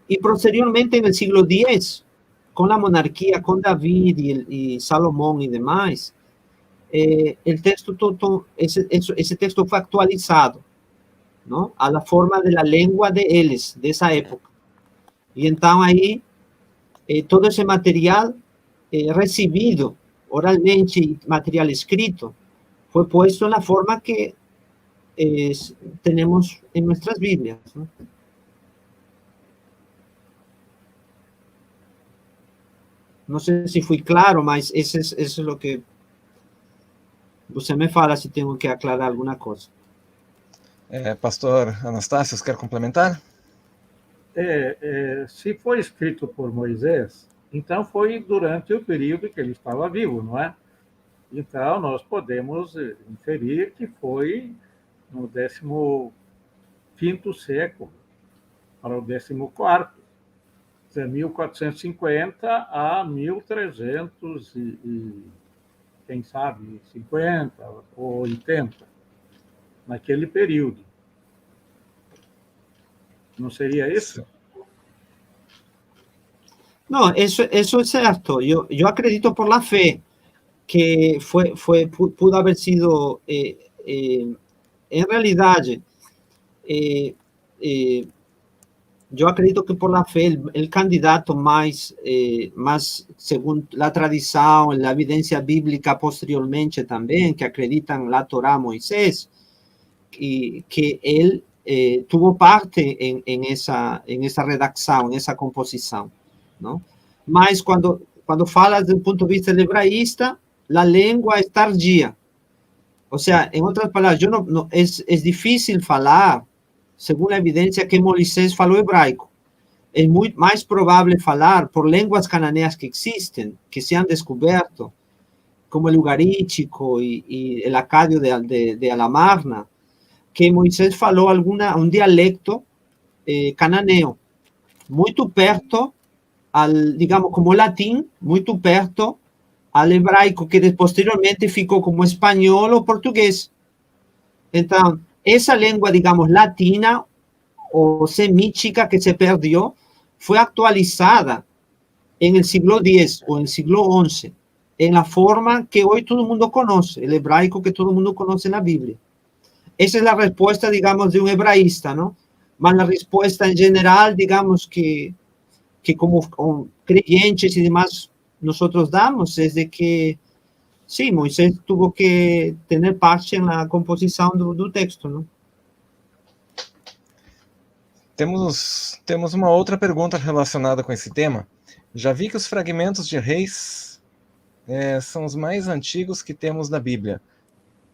y posteriormente en el siglo X, con la monarquía, con David y Salomón y demás, el texto, ese texto fue actualizado, ¿no? A la forma de la lengua de ellos, de esa época. Y entonces ahí, todo ese material recibido oralmente y material escrito fue puesto en la forma que tenemos en nuestras Biblias, ¿no? No sé si fui claro, mas eso es lo que usted me fala si tengo que aclarar alguna cosa. Pastor Anastácio, quer complementar? Se foi escrito por Moisés, então foi durante o período que ele estava vivo, não é? Então, nós podemos inferir que foi no 15º século para o 14º, de 1450 a 1300 quem sabe, 50 ou 80, naquele período. Não seria isso? No, eso es cierto. Yo acredito por la fe que pudo haber sido, en realidad, yo acredito que por la fe el candidato más, según la tradición, la evidencia bíblica posteriormente también, que acreditan la Torá Moisés, y que él tuvo parte en esa redacción, en esa composición, ¿no? Mas cuando falas desde el punto de vista del hebraísta, la lengua es tardía. O sea, en otras palabras, es difícil falar, según la evidencia, que Moisés faló hebraico. Es muy más probable falar por lenguas cananeas que existen, que se han descubierto, como el ugarítico y el acadio de Alamarna, que Moisés faló un dialecto cananeo, muy perto digamos, como latim, muito perto ao hebraico, que posteriormente ficou como espanhol ou português. Então, essa língua, digamos, latina ou semítica que se perdeu, foi atualizada en el siglo X o en el siglo XI, en la forma que hoy todo el mundo conoce, el hebraico que todo el mundo conoce en la Biblia. Esa es la respuesta, digamos, de un hebraísta, ¿no? Más la respuesta en general, digamos, que como creyentes y demás nosotros damos, es de que sí, Moisés tuvo que tener parte en la composición del texto, ¿no? Temos uma outra pergunta relacionada com esse tema. Já vi que os fragmentos de Reis são os mais antigos que temos na Bíblia.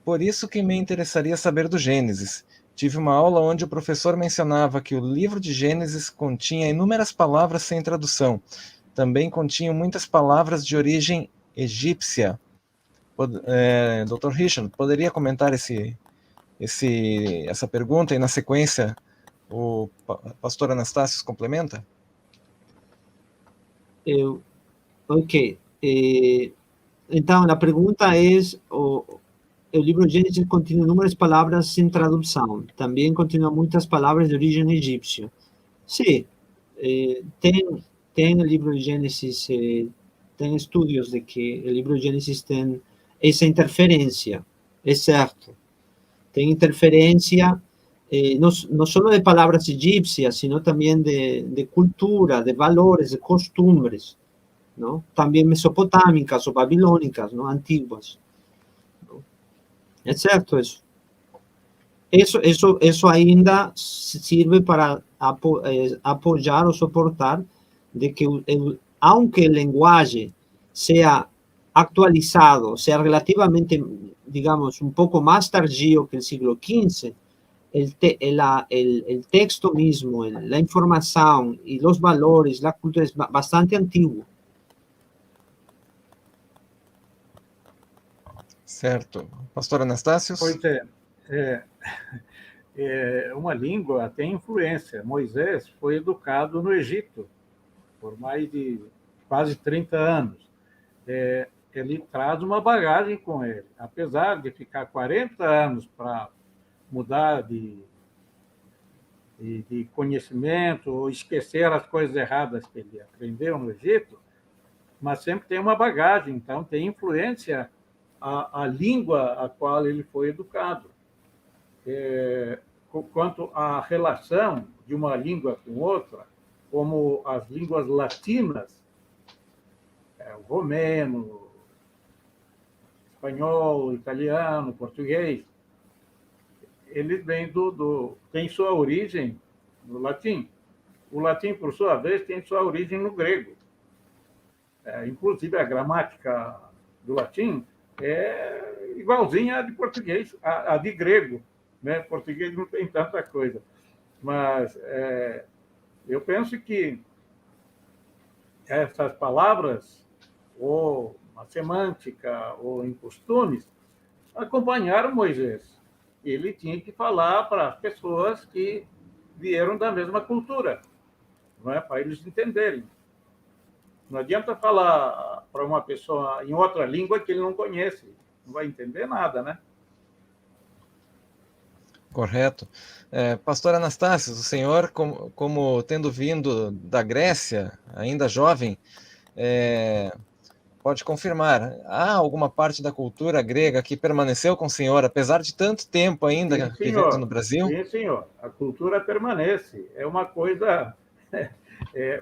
Por isso que me interessaria saber do Gênesis. Tive uma aula onde o professor mencionava que o livro de Gênesis continha inúmeras palavras sem tradução. Também continha muitas palavras de origem egípcia. Dr. Richard, poderia comentar essa pergunta e, na sequência, o pastor Anastácio complementa? Ok. Então, a pergunta é: o livro de Gênesis contém inúmeras palavras sem tradução. Também contém muitas palavras de origem egípcia. Sim, tem o livro de Gênesis, tem estudos de que o livro de Gênesis tem essa interferência, é certo. Tem interferência não só de palavras egípcias, sino também de cultura, de valores, de costumbres, ¿no? También mesopotâmicas ou babilônicas, ¿no? Antiguas, ¿no? É certo isso. Eso ainda sirve para apoyar o soportar de que, aunque el lenguaje sea actualizado, sea relativamente, digamos, un poco más tardío que el siglo XV, el texto mismo, la información y los valores, la cultura es bastante antiguo. Certo. Pastor Anastácio? Pois uma língua tem influência. Moisés foi educado no Egito por mais de quase 30 anos. Ele traz uma bagagem com ele. Apesar de ficar 40 anos para mudar de conhecimento ou esquecer as coisas erradas que ele aprendeu no Egito, mas sempre tem uma bagagem, então tem influência a língua a qual ele foi educado. Quanto à relação de uma língua com outra, como as línguas latinas, o romeno, espanhol, italiano, português, eles vêm tem sua origem no latim. O latim, por sua vez, tem sua origem no grego. Inclusive, a gramática do latim é igualzinha à de português, à de grego, né? Português não tem tanta coisa. Mas eu penso que essas palavras, ou a semântica, ou em costumes, acompanharam Moisés. Ele tinha que falar para as pessoas que vieram da mesma cultura, não é? Para eles entenderem. Não adianta falar para uma pessoa em outra língua que ele não conhece. Não vai entender nada, né? Correto. Pastor Anastácio, o senhor, como tendo vindo da Grécia, ainda jovem, pode confirmar, há alguma parte da cultura grega que permaneceu com o senhor, apesar de tanto tempo ainda vivendo no Brasil? Sim, senhor. A cultura permanece. É uma coisa...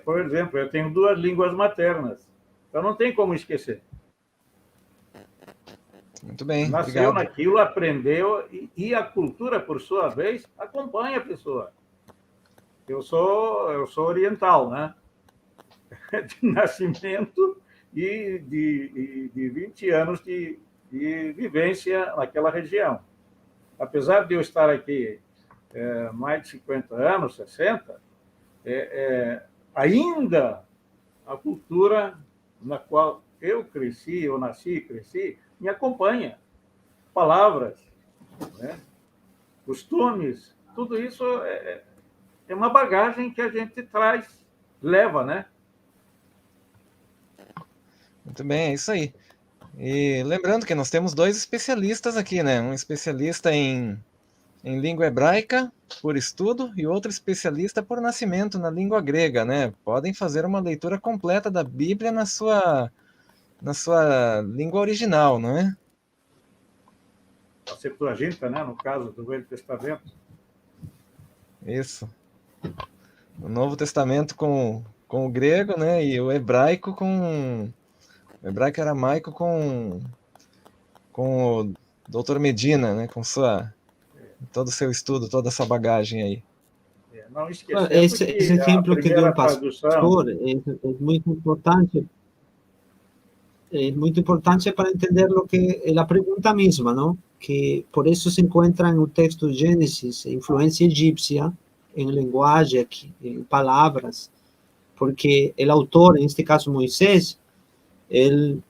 por exemplo, eu tenho 2 línguas maternas, então não tem como esquecer. Muito bem, Nasceu obrigado. naquilo, aprendeu, e a cultura, por sua vez, acompanha a pessoa. Eu sou oriental, né? De nascimento e de 20 anos de vivência naquela região. Apesar de eu estar aqui mais de 50 anos, 60, ainda a cultura na qual eu cresci, eu nasci e cresci, me acompanha. Palavras, né? Costumes, tudo isso é uma bagagem que a gente traz, leva, né? Muito bem, é isso aí. E lembrando que nós temos 2 especialistas aqui, né? Um especialista em língua hebraica por estudo e outro especialista por nascimento na língua grega, né? Podem fazer uma leitura completa da Bíblia na sua língua original, não é? A Septuaginta, né, no caso do Velho Testamento. Isso. O Novo Testamento com o grego, né? E o hebraico com o hebraico aramaico com o Dr. Medina, né? Com todo o seu estudo, toda essa bagagem aí. Não esquecendo Esse que a exemplo que deu primeira o tradução... pastor é muito importante para entender o que é a pergunta mesma, não? Que por isso se encontra no texto de Gênesis influência egípcia em linguagem, em palavras, porque o autor, neste caso Moisés, ele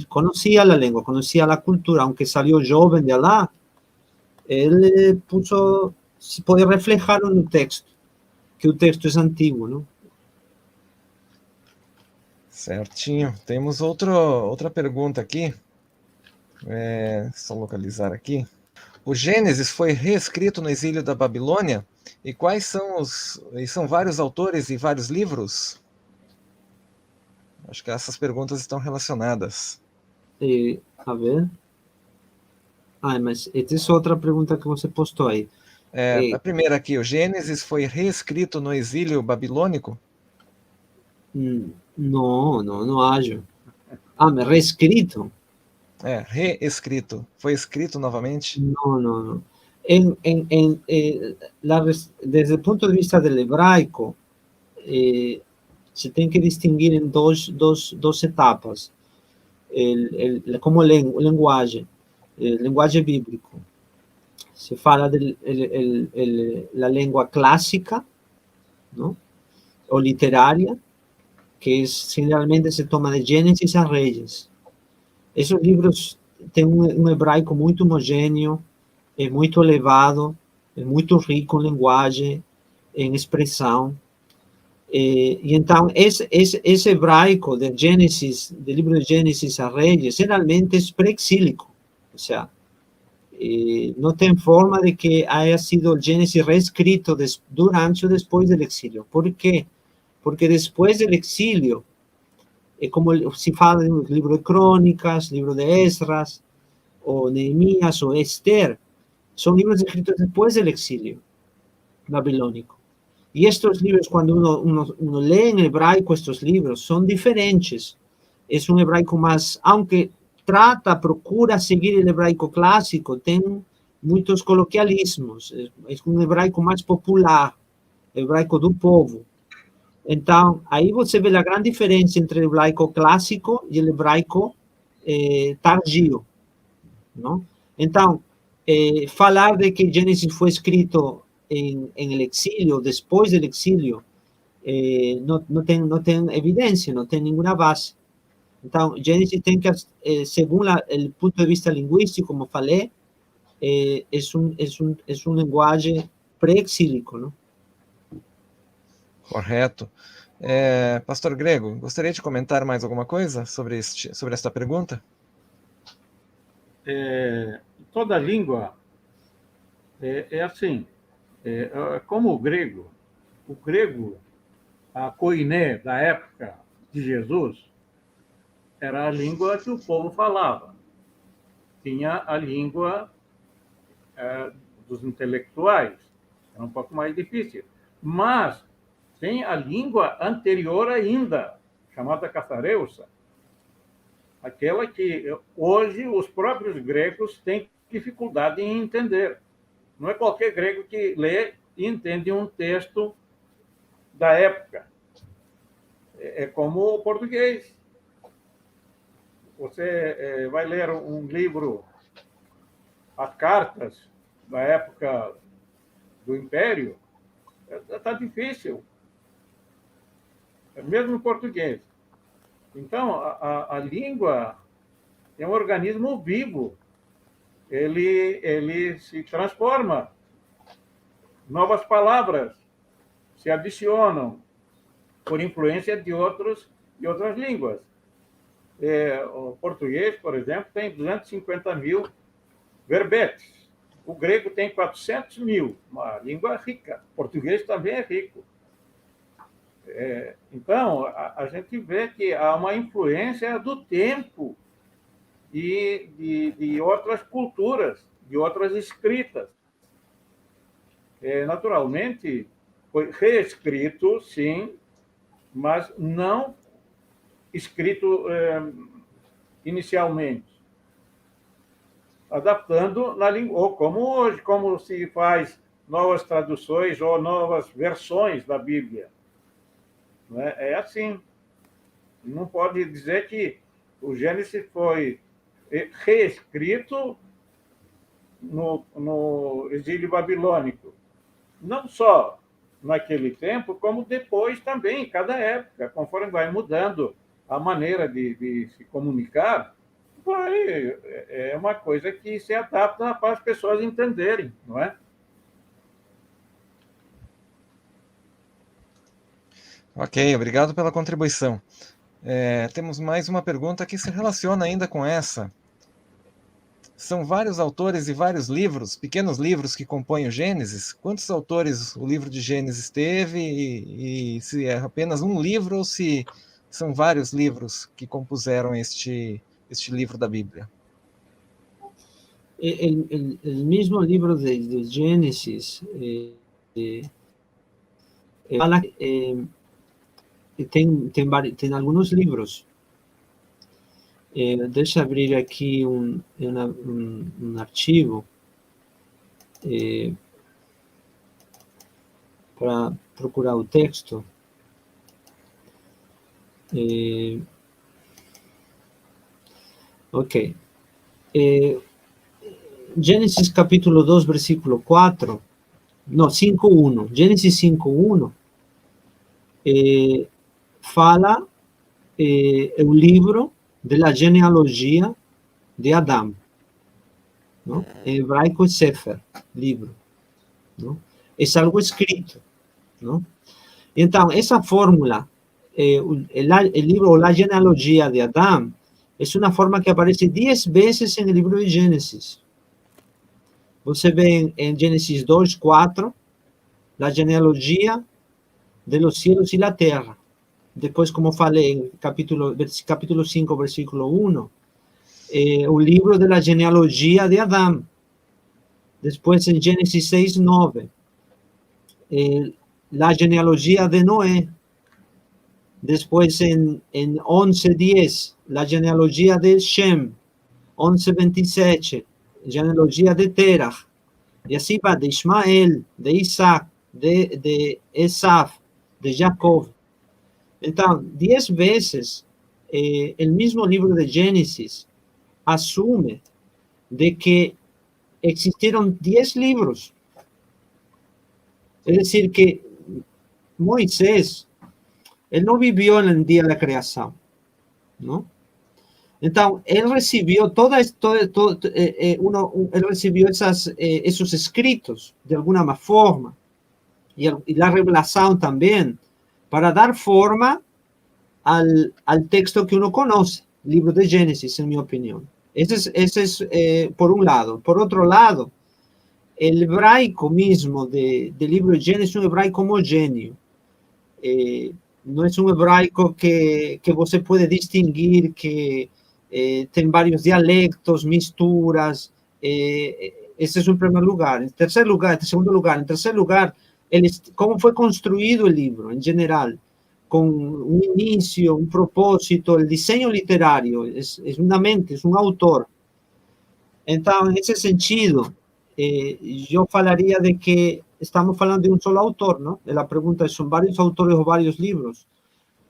conhecia a língua, conhecia a cultura, aunque saiu jovem de lá, ele puso, se pode reflejar no texto, que o texto é antigo, não? Certinho. Temos outra pergunta aqui. Só localizar aqui. O Gênesis foi reescrito no exílio da Babilônia? E quais são e são vários autores e vários livros? Acho que essas perguntas estão relacionadas. A ver. Mas essa é outra pergunta que você postou aí. A primeira aqui, o Gênesis foi reescrito no exílio babilônico? Não acho. Mas reescrito? Reescrito. Foi escrito novamente? Não. Desde o ponto de vista do hebraico, se tem que distinguir em duas etapas. Como linguagem, linguagem bíblica. Se fala da língua clássica, não? Ou literária, que generalmente se toma de Gênesis a Reis. Esses livros têm um hebraico muito homogêneo, é muito elevado, é muito rico em linguagem, em expressão. E então, esse hebraico de Gênesis, do livro de Gênesis a Reis, geralmente é pré-exílico. Ou seja, não tem forma de que haya sido o Gênesis reescrito durante ou depois do exílio. Por quê? Porque depois do exílio, como se fala no livro de Crônicas, livro de Esdras, ou Neemias, ou Esther, são livros escritos depois do exílio babilônico. E estes livros, quando uno lê em hebraico estes livros, são diferentes. É um hebraico mais, aunque procura seguir o hebraico clássico, tem muitos coloquialismos. É um hebraico mais popular, hebraico do povo. Então, aí você vê a grande diferença entre o hebraico clássico e o hebraico tardio, não? Então, falar de que Gênesis foi escrito em exílio, depois do exílio, não tem evidência, não tem nenhuma base. Então, Gênesis tem que, segundo o ponto de vista linguístico, como falei, é um linguagem pré-exílico, não? Correto. Pastor Grego, gostaria de comentar mais alguma coisa sobre esta pergunta? Toda língua é assim. Como o grego, a koiné da época de Jesus, era a língua que o povo falava. Tinha a língua dos intelectuais, era um pouco mais difícil. Mas tem a língua anterior ainda, chamada Catareusa, aquela que hoje os próprios gregos têm dificuldade em entender. Não é qualquer grego que lê e entende um texto da época. É como o português. Você vai ler um livro, as cartas da época do Império, está difícil, mesmo no português. Então, a língua é um organismo vivo. Ele se transforma. Novas palavras se adicionam por influência de outras línguas. O português, por exemplo, tem 250 mil verbetes. O grego tem 400 mil, uma língua rica. O português também é rico. Então, a gente vê que há uma influência do tempo e de outras culturas, de outras escritas. Naturalmente, foi reescrito, sim, mas não escrito inicialmente, adaptando na língua, ou como hoje, como se faz novas traduções ou novas versões da Bíblia. É assim. Não pode dizer que o Gênesis foi reescrito no exílio babilônico. Não só naquele tempo, como depois também, em cada época, conforme vai mudando a maneira de se comunicar, é uma coisa que se adapta para as pessoas entenderem, não é? Ok, obrigado pela contribuição. Temos mais uma pergunta que se relaciona ainda com essa. São vários autores e vários livros, pequenos livros que compõem o Gênesis. Quantos autores o livro de Gênesis teve e se é apenas um livro ou se são vários livros que compuseram este livro da Bíblia? El mismo libro de Génesis fala, tem algunos libros. Deixa abrir aqui um arquivo para procurar o texto. Ok. Gênesis capítulo 2, versículo 4, no, 5.1, Gênesis 5.1, fala o livro da genealogia de Adão, não? Em hebraico é Sefer, livro, não? É algo escrito, não? Então, essa fórmula, o livro, ou a genealogia de Adão, é uma forma que aparece 10 vezes no livro de Gênesis. Você vê em Gênesis 2, 4, a genealogia de los cielos e a terra. Depois, como falei, em capítulo 5, versículo 1, o livro da genealogia de Adão. Depois, em Gênesis 6, 9, a genealogia de Noé. Depois, em 11, 10, a genealogia de Shem. 11, 27, genealogia de Terah. E assim vai, de Ismael, de Isaac, de Esaf, de Jacob. Então, 10 vezes, o mesmo livro de Gênesis assume de que existiram 10 livros. É decir, que Moisés, ele não viveu no dia da criação, não? Então, ele recebeu ele recebeu esses escritos de alguma forma, e a revelação também, para dar forma al texto que uno conoce, libro de Gênesis, en mi opinión. Ese es por un lado. Por otro lado, el hebraico mismo del libro de Gênesis es un hebraico homogéneo. No es un hebraico que você puede distinguir, que tem varios dialectos, misturas. Ese es un primer lugar. En segundo lugar, cómo fue construido el libro en general, con un inicio, un propósito, el diseño literario, es una mente, es un autor. Entonces, en ese sentido, yo falaría de que estamos hablando de un solo autor, ¿no? La pregunta es, ¿son varios autores o varios libros?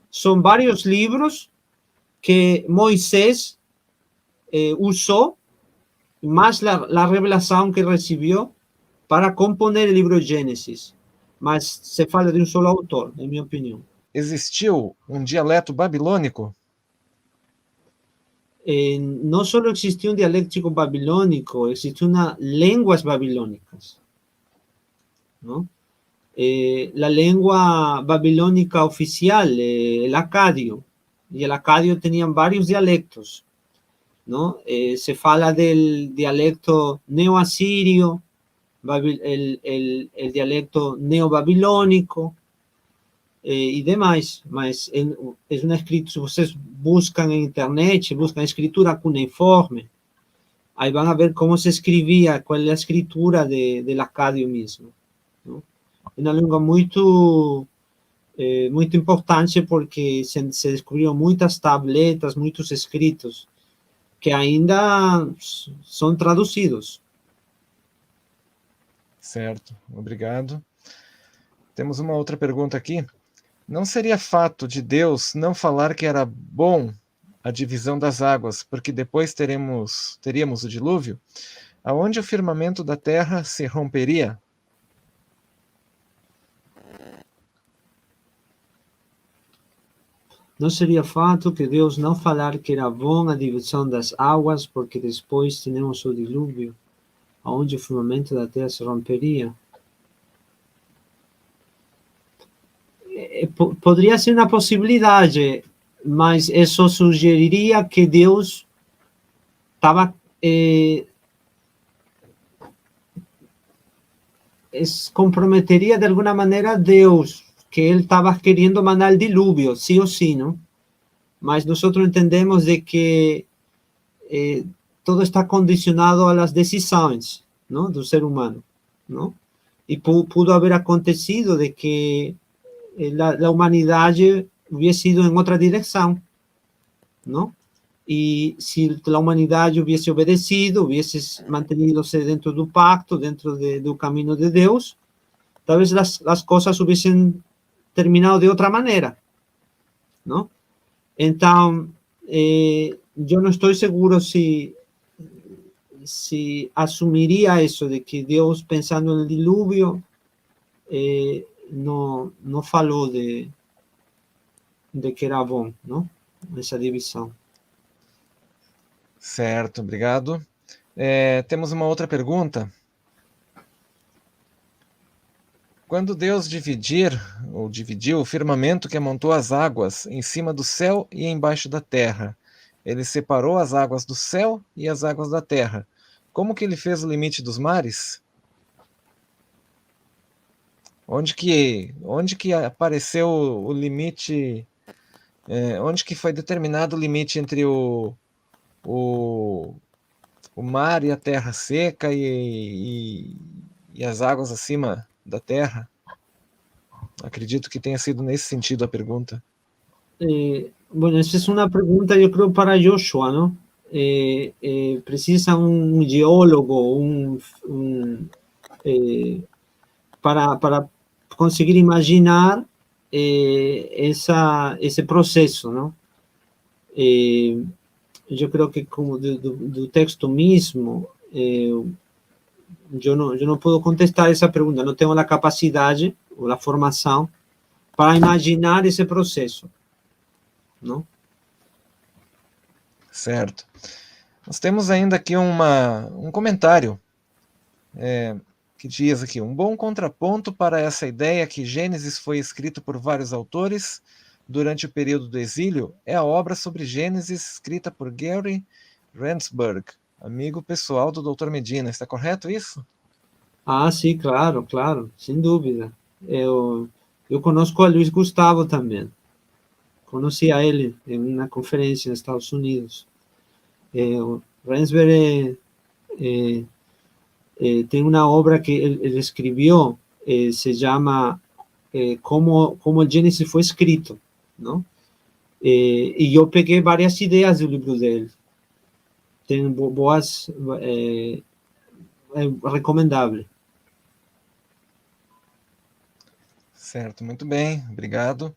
Son varios libros que Moisés usó, más la revelación que recibió para componer el libro de Génesis. Mas se fala de un solo autor, en mi opinión. Existiu um dialeto babilônico? No solo existió un dialéctico babilónico, existió unas lenguas babilónicas, ¿no? La lengua babilónica oficial, el acadio, e o acádio tinha vários dialectos, não? Se fala do dialecto neo-assírio, o dialecto neo-babilônico, e demais, mas é uma escritura, se vocês buscam na internet, buscam escritura cuneiforme, aí vão ver como se escrevia, qual é a escritura do acádio mesmo. Não? É uma língua muito importante, porque se descobriram muitas tabletas, muitos escritos, que ainda são traduzidos. Certo, obrigado. Temos uma outra pergunta aqui. Não seria fato de Deus não falar que era bom a divisão das águas, porque depois teríamos o dilúvio, aonde o firmamento da terra se romperia? Não seria fato que Deus não falar que era bom a divisão das águas, porque depois teremos o dilúvio, aonde o firmamento da terra se romperia? Poderia ser uma possibilidade, mas isso sugeriria que Deus estava comprometeria de alguma maneira Deus, que ele estava querendo mandar o dilúvio, sim ou sim, não? Mas nós entendemos de que todo está condicionado às decisões, não, do ser humano, não? E pudo haver acontecido de que a humanidade hubiese ido em outra direção, não? E se a humanidade hubiese obedecido, hubiese mantenido-se dentro do pacto, dentro do caminho de Deus, talvez as coisas hubiesen terminado de outra maneira, não? Então, eu não estou seguro se assumiria isso de que Deus, pensando no dilúvio, não falou de que era bom, não? Essa divisão. Certo, obrigado. Temos uma outra pergunta. Quando Deus dividiu o firmamento que amontou as águas em cima do céu e embaixo da terra, ele separou as águas do céu e as águas da terra. Como que ele fez o limite dos mares? Onde que apareceu o limite? Onde que foi determinado o limite entre o mar e a terra seca e as águas acima da terra? Acredito que tenha sido nesse sentido a pergunta. Bueno, essa é uma pergunta, eu creo, para Joshua, ¿no? Precisa um geólogo, para conseguir imaginar esse processo, ¿no? Eu creio que, como do texto mesmo, eu não posso contestar essa pergunta, não tenho a capacidade ou a formação para imaginar esse processo, não? Certo. Nós temos ainda aqui um comentário que diz aqui: um bom contraponto para essa ideia que Gênesis foi escrito por vários autores durante o período do exílio é a obra sobre Gênesis escrita por Gary Rendsburg, amigo pessoal do Dr. Medina. Está correto isso? Ah, sim, claro, sem dúvida. Eu conosco a Luiz Gustavo também. Conheci a ele em uma conferência nos Estados Unidos. O Rendsburg tem uma obra que ele escreveu, se chama como o Gênesis foi escrito, não? E eu peguei várias ideias do livro dele. Tem boas, recomendável. Certo, muito bem, obrigado.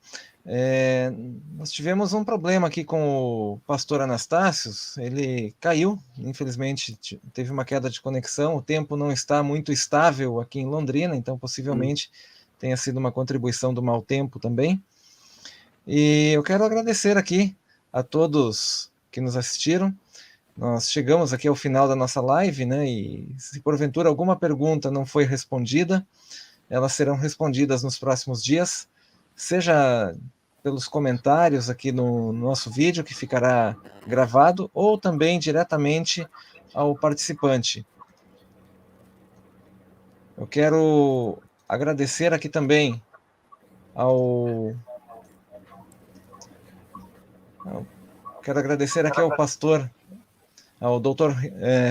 Nós tivemos um problema aqui com o pastor Anastácios, ele caiu, infelizmente teve uma queda de conexão, o tempo não está muito estável aqui em Londrina, então possivelmente tenha sido uma contribuição do mau tempo também. E eu quero agradecer aqui a todos que nos assistiram. Nós chegamos aqui ao final da nossa live, né? E se porventura alguma pergunta não foi respondida, elas serão respondidas nos próximos dias, seja pelos comentários aqui no nosso vídeo, que ficará gravado, ou também diretamente ao participante. Eu quero agradecer aqui também ao pastor, ao Dr.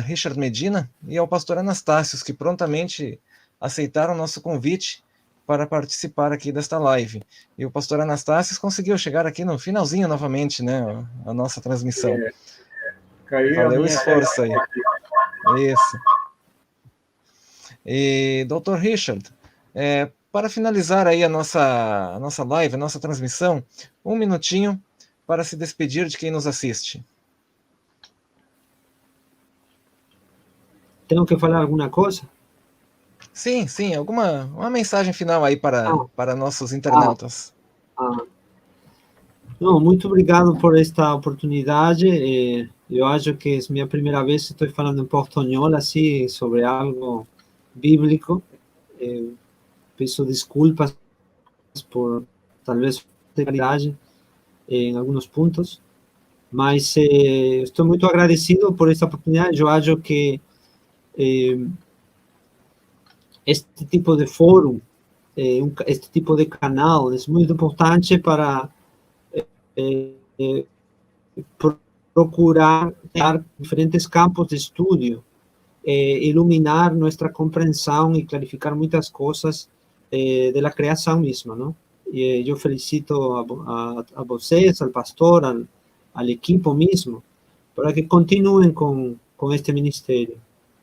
Richard Medina e ao pastor Anastácios, que prontamente aceitaram o nosso convite para participar aqui desta live. E o pastor Anastácios conseguiu chegar aqui no finalzinho novamente, né, a nossa transmissão. Valeu o esforço aí. Isso. E, Dr. Richard, para finalizar aí a nossa live, a nossa transmissão, um minutinho para se despedir de quem nos assiste. Tenho que falar alguma coisa? Sim, uma mensagem final aí para nossos internautas. Não, muito obrigado por esta oportunidade. Eu acho que é minha primeira vez que estou falando em portunhol, assim, sobre algo bíblico. Peço desculpas por talvez claridade em alguns pontos, mas estou muito agradecido por esta oportunidade. Eu acho que este tipo de fórum, este tipo de canal é muito importante para procurar dar diferentes campos de estudo, iluminar nossa compreensão e clarificar muitas coisas da criação mesma, não? E eu felicito a vocês, ao pastor, ao equipo mesmo, para que continuem com este ministério,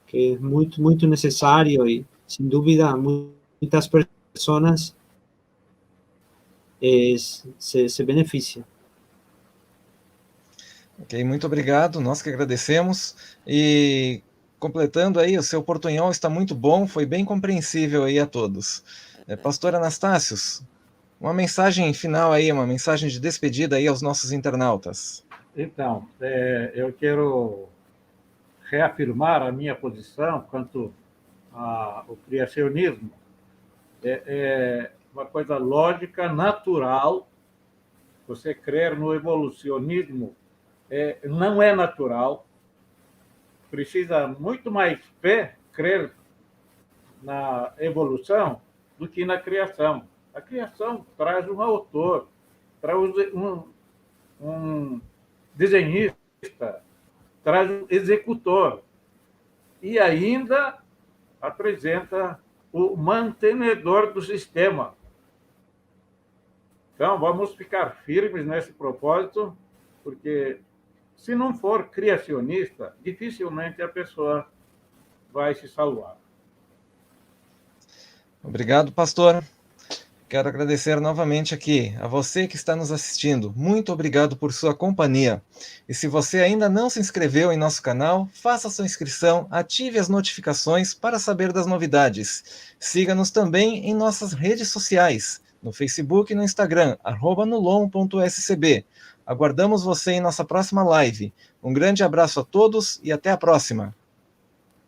que é muito, muito necessário e, sem dúvida, muitas pessoas se beneficiam. Ok, muito obrigado, nós que agradecemos. E completando aí, o seu portunhol está muito bom, foi bem compreensível aí a todos. Pastor Anastácios, uma mensagem final aí, uma mensagem de despedida aí aos nossos internautas. Então, eu quero reafirmar a minha posição quanto ao criacionismo. É uma coisa lógica, natural. Você crer no evolucionismo não é natural. Precisa muito mais fé, crer na evolução, do que na criação. A criação traz um autor, traz um desenhista, traz um executor e ainda apresenta o mantenedor do sistema. Então, vamos ficar firmes nesse propósito, porque se não for criacionista, dificilmente a pessoa vai se salvar. Obrigado, pastor. Quero agradecer novamente aqui a você que está nos assistindo. Muito obrigado por sua companhia. E se você ainda não se inscreveu em nosso canal, faça sua inscrição, ative as notificações para saber das novidades. Siga-nos também em nossas redes sociais, no Facebook e no Instagram, @nulon.scb. Aguardamos você em nossa próxima live. Um grande abraço a todos e até a próxima.